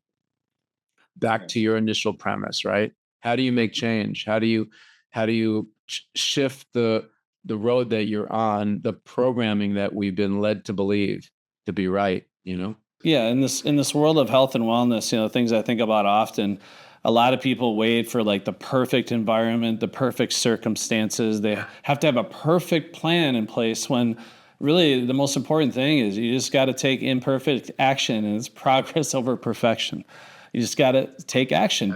Back to your initial premise, right? How do you make change? How do you shift the road that you're on, the programming that we've been led to believe to be right, you know? Yeah, in this world of health and wellness, things I think about often, a lot of people wait for like the perfect environment, the perfect circumstances. They have to have a perfect plan in place, when really the most important thing is you just got to take imperfect action, and it's progress over perfection. You just got to take action.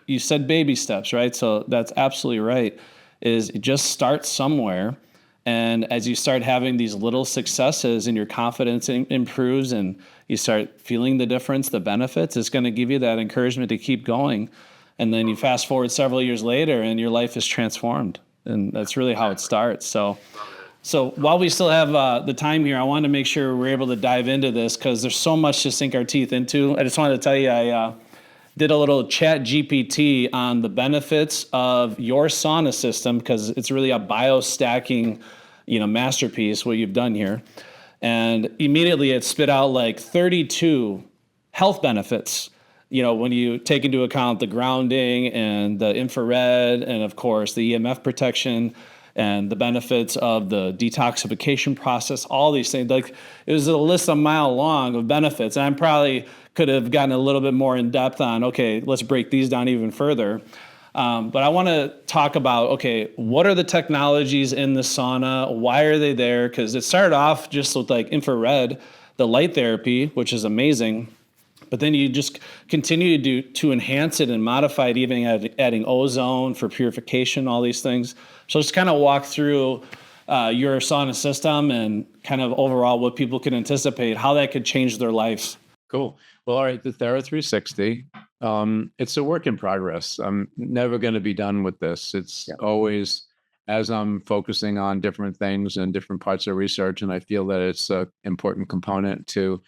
You said baby steps, right? So that's absolutely right, is just start somewhere. And as you start having these little successes and your confidence improves and you start feeling the difference, the benefits, it's going to give you that encouragement to keep going. And then you fast forward several years later and your life is transformed. And that's really how it starts. So while we still have the time here, I wanted to make sure we're able to dive into this, because there's so much to sink our teeth into. I just wanted to tell you, I did a little chat GPT on the benefits of your sauna system, because it's really a biostacking, masterpiece, what you've done here. And immediately it spit out like 32 health benefits, when you take into account the grounding and the infrared, and of course the EMF protection and the benefits of the detoxification process, all these things. Like, it was a list a mile long of benefits. And I probably could have gotten a little bit more in depth on, okay, let's break these down even further. But I want to talk about, okay, what are the technologies in the sauna? Why are they there? Because it started off just with like infrared, the light therapy, which is amazing. But then you just continue to enhance it and modify it, even adding ozone for purification, all these things. So just kind of walk through your sauna system and kind of overall what people can anticipate, how that could change their lives. Cool. Well, all right, the Thera 360, it's a work in progress. I'm never going to be done with this. It's always, as I'm focusing on different things and different parts of research, and I feel that it's an important component to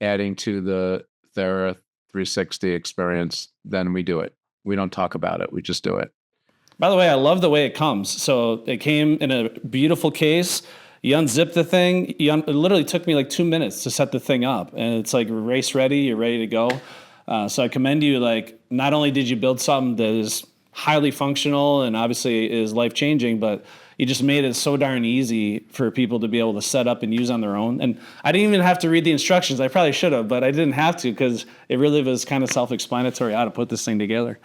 adding to the Thera 360 experience, then we do it. We don't talk about it. We just do it. By the way, I love the way it comes. So it came in a beautiful case. You unzip the thing. It literally took me like 2 minutes to set the thing up. And it's like race ready. You're ready to go. So I commend you. Like, not only did you build something that is highly functional and obviously is life-changing, but you just made it so darn easy for people to be able to set up and use on their own. And I didn't even have to read the instructions. I probably should have, but I didn't have to, because it really was kind of self-explanatory how to put this thing together.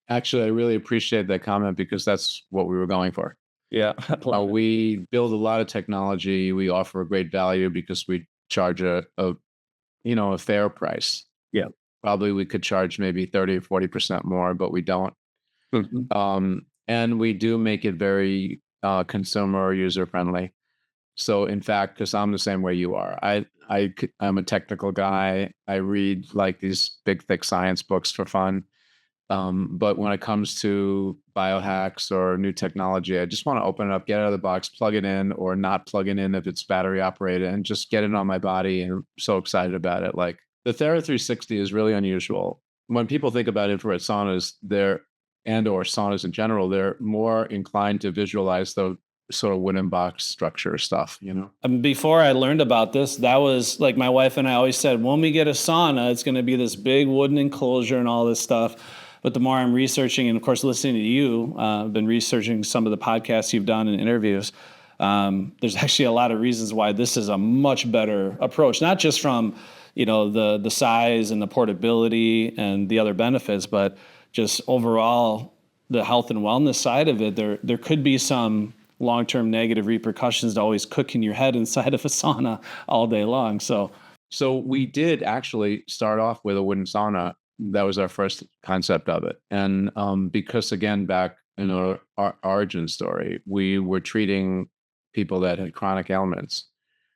Actually, I really appreciate that comment, because that's what we were going for. Yeah. We build a lot of technology. We offer a great value because we charge a fair price. Yeah. Probably we could charge maybe 30 or 40% more, but we don't. And we do make it very consumer or user friendly. So in fact, because I'm the same way you are, I'm a technical guy. I read like these big, thick science books for fun. But when it comes to biohacks or new technology, I just want to open it up, get it out of the box, plug it in, or not plug it in if it's battery operated, and just get it on my body. And I'm so excited about it. Like, the Thera 360 is really unusual. When people think about infrared saunas, or saunas in general, they're more inclined to visualize the sort of wooden box structure stuff, you know? Before I learned about this, that was like my wife and I always said, when we get a sauna, it's going to be this big wooden enclosure and all this stuff. But the more I'm researching, and of course, listening to you, I've been researching some of the podcasts you've done and interviews. There's actually a lot of reasons why this is a much better approach, not just from, the size and the portability and the other benefits, but just overall the health and wellness side of it. There could be some long-term negative repercussions to always cooking your head inside of a sauna all day long. So we did actually start off with a wooden sauna. That was our first concept of it. And because, again, back in our origin story, we were treating people that had chronic ailments.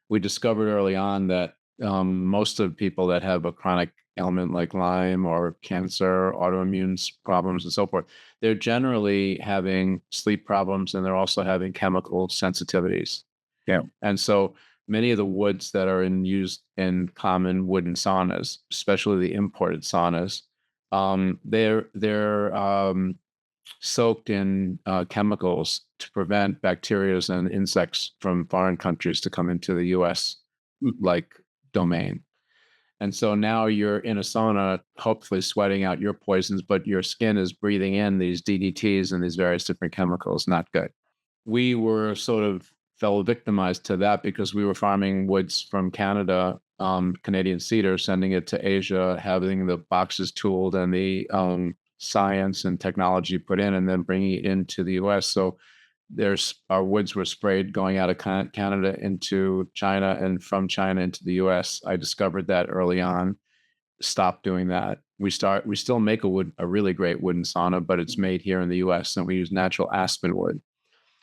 We discovered early on that most of people that have a chronic ailment like Lyme or cancer, autoimmune problems and so forth, they're generally having sleep problems, and they're also having chemical sensitivities. Yeah. And so many of the woods that are used in common wooden saunas, especially the imported saunas, they're soaked in chemicals to prevent bacteria and insects from foreign countries to come into the U.S. like domain. And so now you're in a sauna, hopefully sweating out your poisons, but your skin is breathing in these DDTs and these various different chemicals. Not good. We were sort of fell victimized to that because we were farming woods from Canada, Canadian cedar, sending it to Asia, having the boxes tooled and the science and technology put in, and then bringing it into the U.S. So our woods were sprayed going out of Canada into China and from China into the U.S. I discovered that early on. Stopped doing that. We still make a really great wooden sauna, but it's made here in the U.S. and we use natural aspen wood.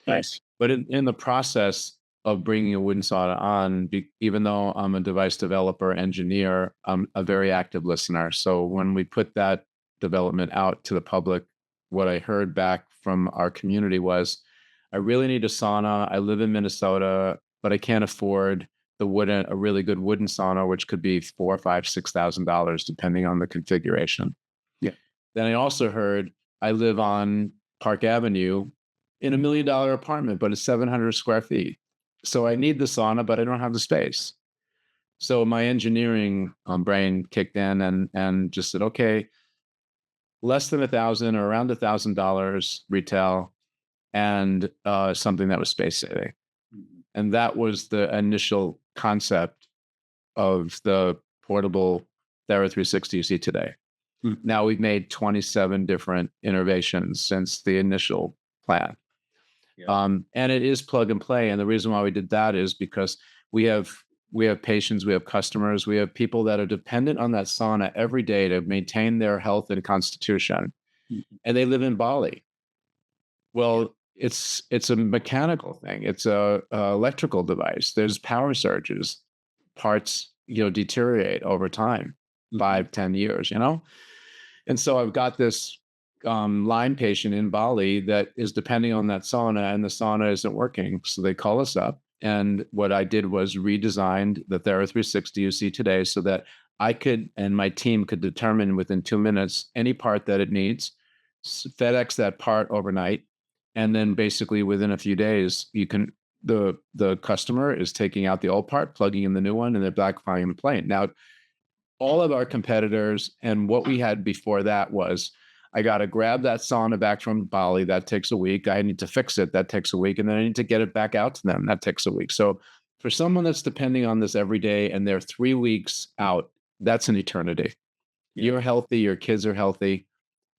Nice. But in the process of bringing a wooden sauna on, even though I'm a device developer engineer, I'm a very active listener. So when we put that development out to the public, what I heard back from our community was, I really need a sauna. I live in Minnesota, but I can't afford a really good wooden sauna, which could be $4,000, $5,000, $6,000, depending on the configuration. Yeah. Then I also heard I live on Park Avenue in $1 million apartment, but it's 700 square feet. So I need the sauna, but I don't have the space. So my engineering brain kicked in and just said, okay, less than $1,000 or around $1,000 retail, and something that was space saving. And that was the initial concept of the portable Thera360 you see today. Now we've made 27 different innovations since the initial plan. Yeah. And it is plug and play. And the reason why we did that is because we have patients, we have customers, we have people that are dependent on that sauna every day to maintain their health and constitution. And they live in Bali. Well, it's a mechanical thing. It's a electrical device. There's power surges. Parts, deteriorate over time, 5-10 years, And so I've got this Lyme patient in Bali that is depending on that sauna, and the sauna isn't working. So they call us up. And what I did was redesigned the Thera360 you see today so that I could, and my team could determine within 2 minutes any part that it needs, FedEx that part overnight. And then basically within a few days, the customer is taking out the old part, plugging in the new one, and they're back flying the plane. Now, all of our competitors and what we had before that was, I got to grab that sauna back from Bali. That takes a week. I need to fix it. That takes a week. And then I need to get it back out to them. That takes a week. So for someone that's depending on this every day and they're 3 weeks out, that's an eternity. Yeah. You're healthy. Your kids are healthy.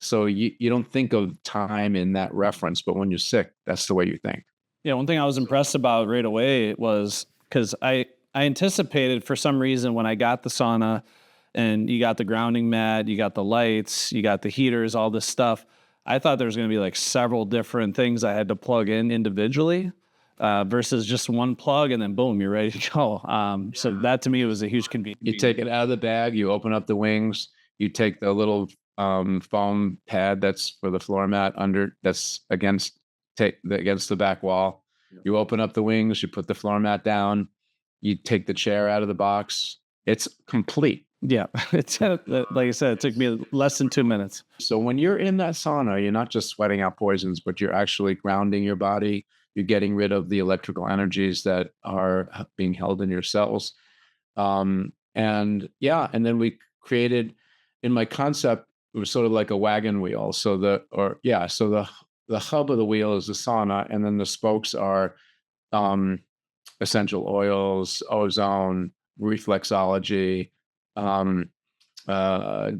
So you don't think of time in that reference, but when you're sick, that's the way you think. Yeah, one thing I was impressed about right away was because I anticipated for some reason when I got the sauna and you got the grounding mat, you got the lights, you got the heaters, all this stuff, I thought there was going to be like several different things I had to plug in individually versus just one plug and then boom, you're ready to go. So that to me was a huge convenience. You take it out of the bag, you open up the wings, you take the little foam pad that's for the floor mat that's against the back wall. You open up the wings, you put the floor mat down, you take the chair out of the box. It's complete. Yeah, it's like I said, it took me less than 2 minutes. So when you're in that sauna, you're not just sweating out poisons, but you're actually grounding your body. You're getting rid of the electrical energies that are being held in your cells. And then we created, in my concept, it was sort of like a wagon wheel. So the hub of the wheel is the sauna, and then the spokes are um, essential oils, ozone, reflexology, um,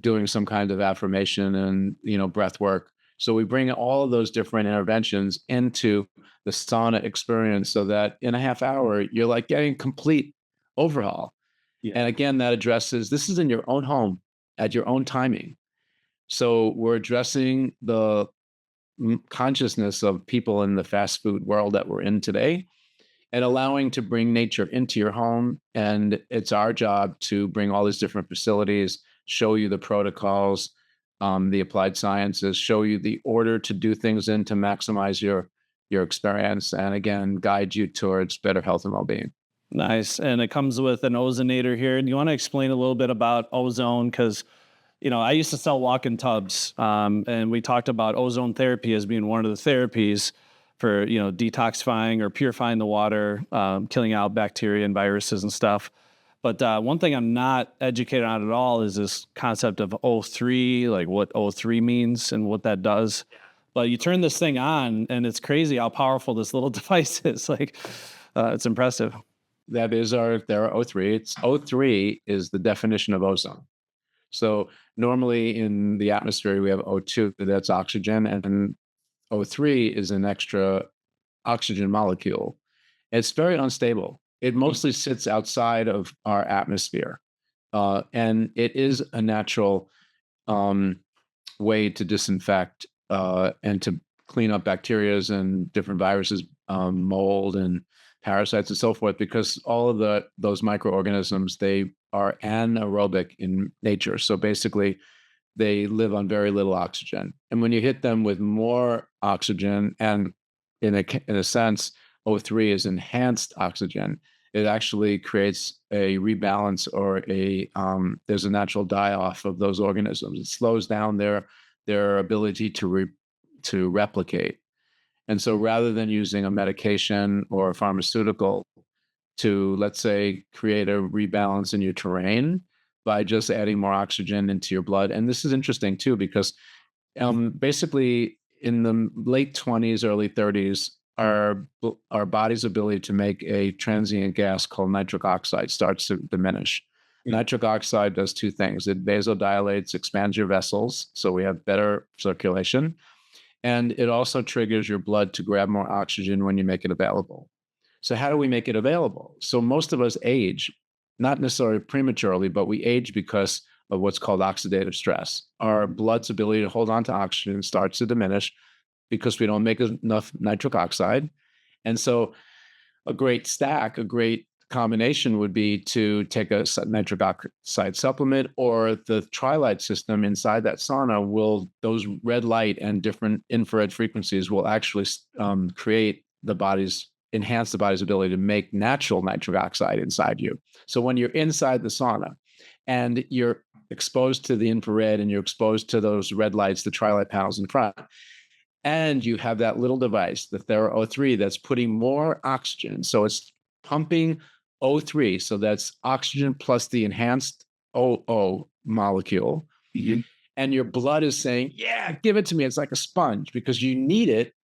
doing some kind of affirmation and breath work. So we bring all of those different interventions into the sauna experience, so that in a half hour you're like getting complete overhaul. Yeah. And again, that addresses, this is in your own home at your own timing. So we're addressing the consciousness of people in the fast food world that we're in today, and allowing to bring nature into your home. And it's our job to bring all these different facilities, show you the protocols, the applied sciences, show you the order to do things in to maximize your experience, and again, guide you towards better health and well-being. Nice. And it comes with an ozonator here. And you want to explain a little bit about ozone? Because, I used to sell walk-in tubs, and we talked about ozone therapy as being one of the therapies for, detoxifying or purifying the water, killing out bacteria and viruses and stuff. But one thing I'm not educated on at all is this concept of O3, like what O3 means and what that does. But you turn this thing on, and it's crazy how powerful this little device is. Like, it's impressive. That is our TheraO3. It's O3 is the definition of ozone. So normally in the atmosphere, we have O2, that's oxygen, and O3 is an extra oxygen molecule. It's very unstable. It mostly sits outside of our atmosphere. And it is a natural way to disinfect and to clean up bacteria and different viruses, mold and parasites and so forth, because all of those microorganisms, they are anaerobic in nature. So basically, they live on very little oxygen. And when you hit them with more oxygen, and in a sense, O3 is enhanced oxygen, it actually creates a rebalance, or there's a natural die-off of those organisms. It slows down their ability to replicate. And so rather than using a medication or a pharmaceutical to, let's say, create a rebalance in your terrain by just adding more oxygen into your blood. And this is interesting too, because basically in the late 20s, early 30s, our body's ability to make a transient gas called nitric oxide starts to diminish. Nitric oxide does two things. It vasodilates, expands your vessels, so we have better circulation. And it also triggers your blood to grab more oxygen when you make it available. So how do we make it available? So most of us age, not necessarily prematurely, but we age because of what's called oxidative stress. Our blood's ability to hold on to oxygen starts to diminish because we don't make enough nitric oxide. And so a great combination would be to take a nitric oxide supplement, or the Tri-Light system inside that sauna those red light and different infrared frequencies will actually enhance the body's ability to make natural nitric oxide inside you. So when you're inside the sauna and you're exposed to the infrared and you're exposed to those red lights, the Tri-Light panels in front, and you have that little device, the TheraO3, that's putting more oxygen. So it's pumping O3. So that's oxygen plus the enhanced OO molecule. Mm-hmm. And your blood is saying, yeah, give it to me. It's like a sponge because you need it.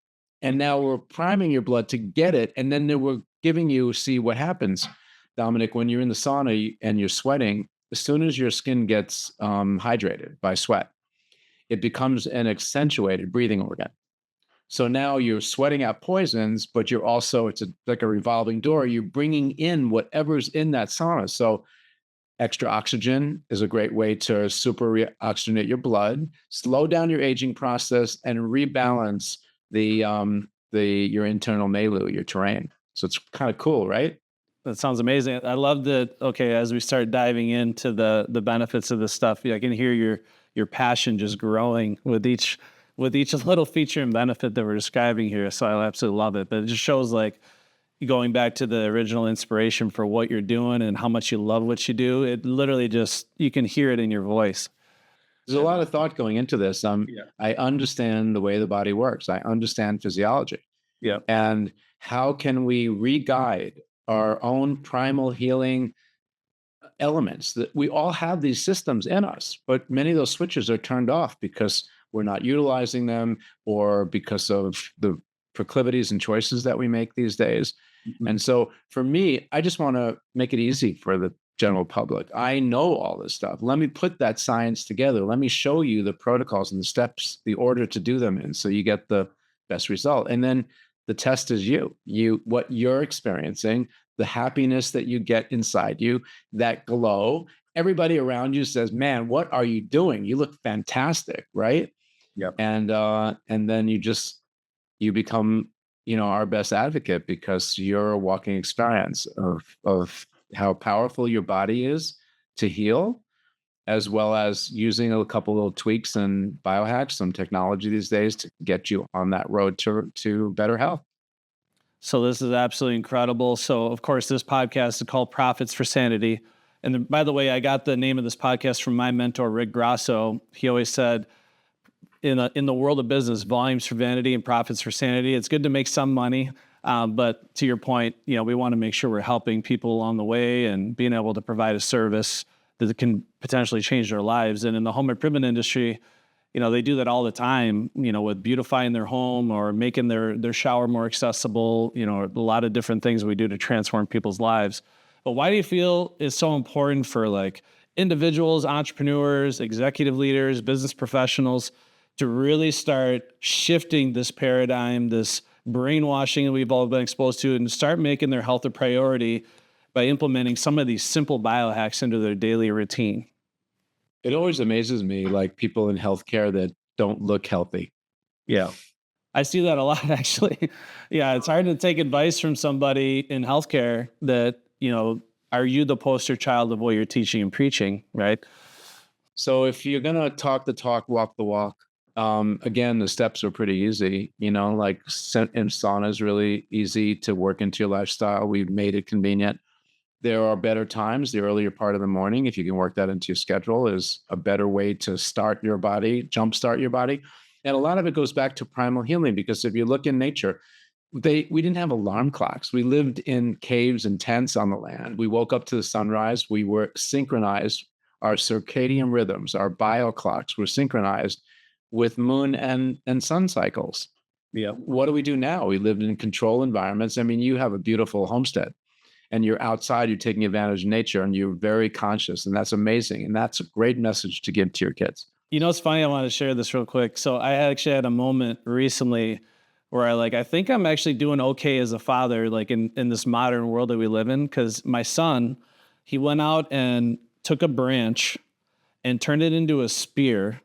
And now we're priming your blood to get it. And then we're giving you, see what happens, Dominic, when you're in the sauna and you're sweating, as soon as your skin gets hydrated by sweat, it becomes an accentuated breathing organ. So now you're sweating out poisons, but you're also, like a revolving door. You're bringing in whatever's in that sauna. So extra oxygen is a great way to super oxygenate your blood, slow down your aging process, and rebalance your internal milieu, your terrain. So it's kind of cool, right? That sounds amazing. I love that. Okay, as we start diving into the benefits of this stuff, I can hear your passion just growing with each little feature and benefit that we're describing here. So I absolutely love it. But it just shows, like, going back to the original inspiration for what you're doing and how much you love what you do. It literally just, you can hear it in your voice. There's a lot of thought going into this. I understand the way the body works. I understand physiology. Yeah. And how can we re-guide our own primal healing elements? That we all have these systems in us, but many of those switches are turned off because we're not utilizing them, or because of the proclivities and choices that we make these days. Mm-hmm. And so for me, I just want to make it easy for the general public. I know all this stuff. Let me put that science together. Let me show you the protocols and the steps, the order to do them in, so you get the best result. And then the test is what you're experiencing, the happiness that you get inside you, that glow. Everybody around you says, "Man, what are you doing? You look fantastic," right? Yep. And then you become, our best advocate, because you're a walking experience of how powerful your body is to heal, as well as using a couple little tweaks and biohacks, some technology these days to get you on that road to better health. So this is absolutely incredible. So of course, this podcast is called Profits for Sanity. And then, by the way, I got the name of this podcast from my mentor, Rick Grasso. He always said, in the world of business, volumes for vanity and profits for sanity. It's good to make some money, but to your point, we want to make sure we're helping people along the way and being able to provide a service that can potentially change their lives. And in the home improvement industry, they do that all the time, with beautifying their home or making their shower more accessible, a lot of different things we do to transform people's lives. But why do you feel it's so important for like individuals, entrepreneurs, executive leaders, business professionals to really start shifting this paradigm, this brainwashing that we've all been exposed to, and start making their health a priority by implementing some of these simple biohacks into their daily routine? It always amazes me, like people in healthcare that don't look healthy. Yeah. I see that a lot, actually. Yeah, it's hard to take advice from somebody in healthcare that, are you the poster child of what you're teaching and preaching, right? So if you're going to talk the talk, walk the walk, again, the steps are pretty easy, like in sauna is really easy to work into your lifestyle. We've made it convenient. There are better times. The earlier part of the morning, if you can work that into your schedule, is a better way to start your body, jumpstart your body. And a lot of it goes back to primal healing, because if you look in nature, we didn't have alarm clocks. We lived in caves and tents on the land. We woke up to the sunrise. We were synchronized. Our circadian rhythms, our bio clocks were synchronized with moon and sun cycles. Yeah. What do we do now? We lived in controlled environments. I mean, you have a beautiful homestead and you're outside, you're taking advantage of nature, and you're very conscious, and that's amazing. And that's a great message to give to your kids. It's funny. I want to share this real quick. So I actually had a moment recently where I think I'm actually doing okay as a father, like in this modern world that we live in, because my son, he went out and took a branch and turned it into a spear.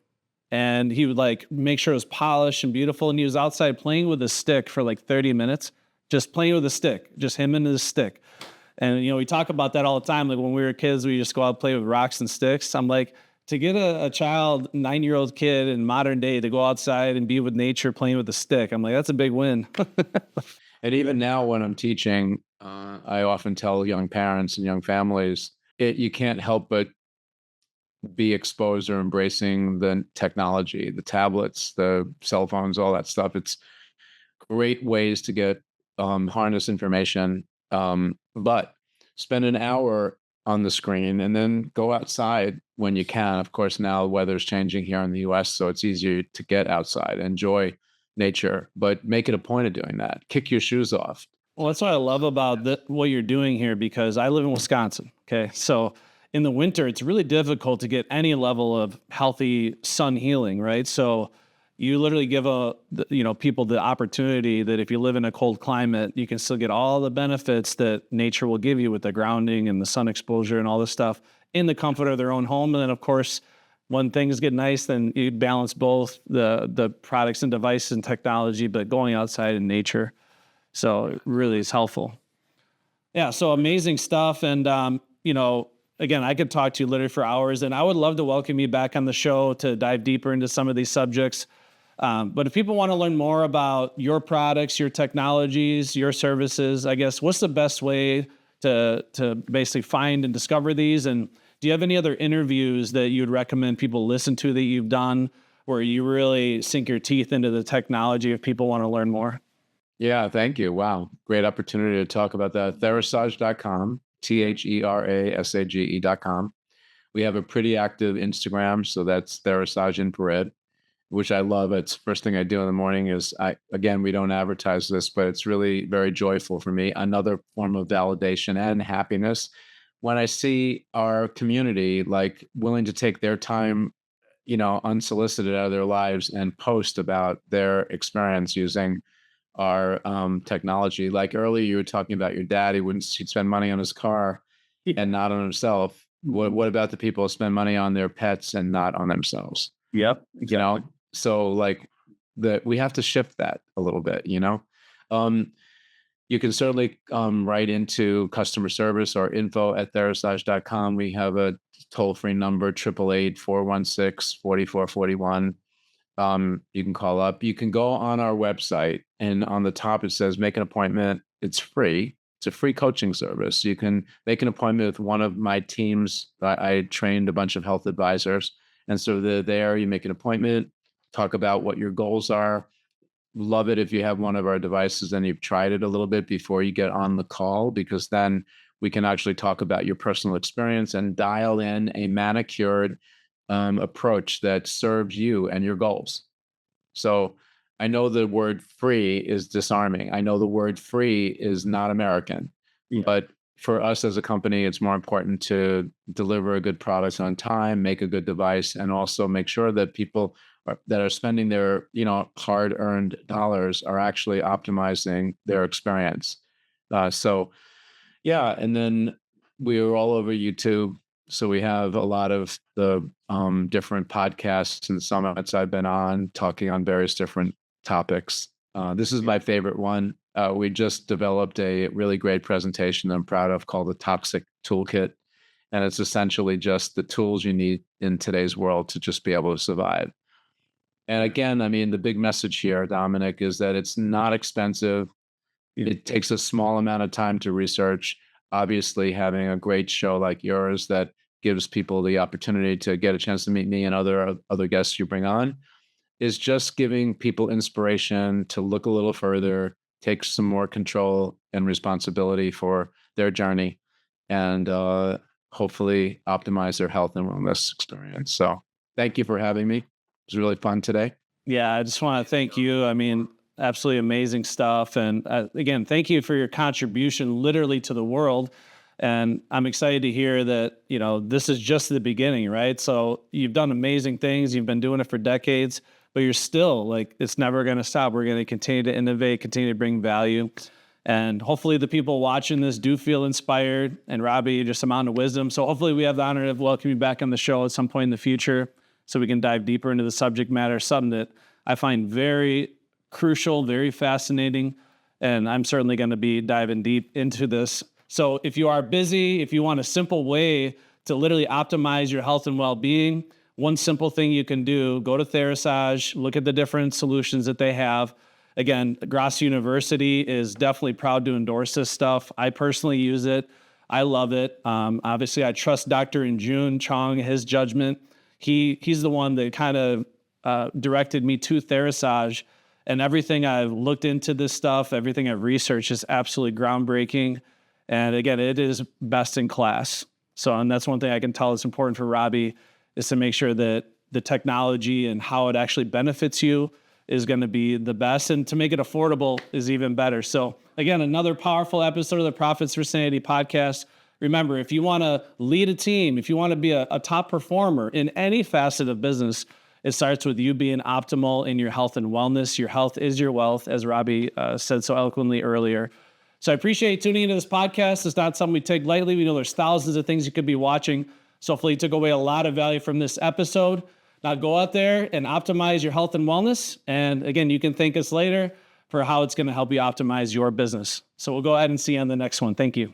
And he would make sure it was polished and beautiful. And he was outside playing with a stick for 30 minutes, just playing with a stick, just him and his stick. And, we talk about that all the time. Like when we were kids, we just go out and play with rocks and sticks. I'm like, to get a child, 9-year-old kid in modern day to go outside and be with nature playing with a stick, I'm like, that's a big win. And even now when I'm teaching, I often tell young parents and young families, you can't help but be exposed or embracing the technology, the tablets, the cell phones, all that stuff. It's great ways to get harness information, but spend an hour on the screen and then go outside when you can. Of course, now the weather's changing here in the US, so it's easier to get outside, enjoy nature, but make it a point of doing that. Kick your shoes off. Well, that's what I love about what you're doing here, because I live in Wisconsin. Okay. So in the winter, it's really difficult to get any level of healthy sun healing, right? So you literally give people the opportunity that if you live in a cold climate, you can still get all the benefits that nature will give you with the grounding and the sun exposure and all this stuff in the comfort of their own home. And then, of course, when things get nice, then you balance both the products and devices and technology, but going outside in nature. So it really is helpful. Yeah, so amazing stuff. And, again, I could talk to you literally for hours, and I would love to welcome you back on the show to dive deeper into some of these subjects. But if people want to learn more about your products, your technologies, your services, I guess, what's the best way to basically find and discover these? And do you have any other interviews that you'd recommend people listen to that you've done where you really sink your teeth into the technology if people want to learn more? Yeah, thank you. Wow. Great opportunity to talk about that. Therasage.com, Therasage.com. We have a pretty active Instagram, so that's Therasage Infrared, which I love. It's first thing I do in the morning is we don't advertise this, but it's really very joyful for me. Another form of validation and happiness when I see our community like willing to take their time, unsolicited out of their lives and post about their experience using our technology. Like earlier, you were talking about your dad. He'd spend money on his car and not on himself. What about the people who spend money on their pets and not on themselves? Yep. Exactly. So like we have to shift that a little bit, you can certainly write into customer service or info@therasage.com. We have a toll-free number, 888-416-4441. You can call up. You can go on our website, and on the top it says make an appointment. It's free. It's a free coaching service. You can make an appointment with one of my teams. I trained a bunch of health advisors. And so they're there. You make an appointment, talk about what your goals are. Love it if you have one of our devices and you've tried it a little bit before you get on the call, because then we can actually talk about your personal experience and dial in a manicured approach that serves you and your goals. So I know the word free is disarming. I know the word free is not American, but for us as a company, it's more important to deliver a good product on time, make a good device, and also make sure that people that are spending their, hard-earned dollars are actually optimizing their experience. And then we are all over YouTube. So we have a lot of the different podcasts and summits I've been on, talking on various different topics. This is my favorite one. We just developed a really great presentation that I'm proud of called the Toxic Toolkit. And it's essentially just the tools you need in today's world to just be able to survive. And again, the big message here, Dominic, is that it's not expensive. It takes a small amount of time to research. Obviously, having a great show like yours that gives people the opportunity to get a chance to meet me and other guests you bring on is just giving people inspiration to look a little further, take some more control and responsibility for their journey, and hopefully optimize their health and wellness experience. So thank you for having me. It was really fun today. Yeah, I just want to thank you. Absolutely amazing stuff. And again, thank you for your contribution literally to the world. And I'm excited to hear that, this is just the beginning, right? So you've done amazing things. You've been doing it for decades, but you're still it's never going to stop. We're going to continue to innovate, continue to bring value. And hopefully the people watching this do feel inspired. And Robby, just a mountain of wisdom. So hopefully we have the honor of welcoming you back on the show at some point in the future so we can dive deeper into the subject matter, something that I find very crucial, very fascinating. And I'm certainly going to be diving deep into this. So if you are busy, if you want a simple way to literally optimize your health and well-being, one simple thing you can do, go to Therasage, look at the different solutions that they have. Again, Grasso University is definitely proud to endorse this stuff. I personally use it. I love it. Obviously, I trust Dr. Injun Chong, his judgment. He's the one that kind of directed me to Therasage. And everything I've looked into this stuff, everything I've researched is absolutely groundbreaking. And again, it is best in class. So, and that's one thing I can tell is important for Robby is to make sure that the technology and how it actually benefits you is going to be the best, and to make it affordable is even better. So again, another powerful episode of the Profits for Sanity podcast. Remember, if you want to lead a team, if you want to be a top performer in any facet of business, it starts with you being optimal in your health and wellness. Your health is your wealth, as Robby said so eloquently earlier. So I appreciate you tuning into this podcast. It's not something we take lightly. We know there's thousands of things you could be watching. So hopefully you took away a lot of value from this episode. Now go out there and optimize your health and wellness. And again, you can thank us later for how it's going to help you optimize your business. So we'll go ahead and see you on the next one. Thank you.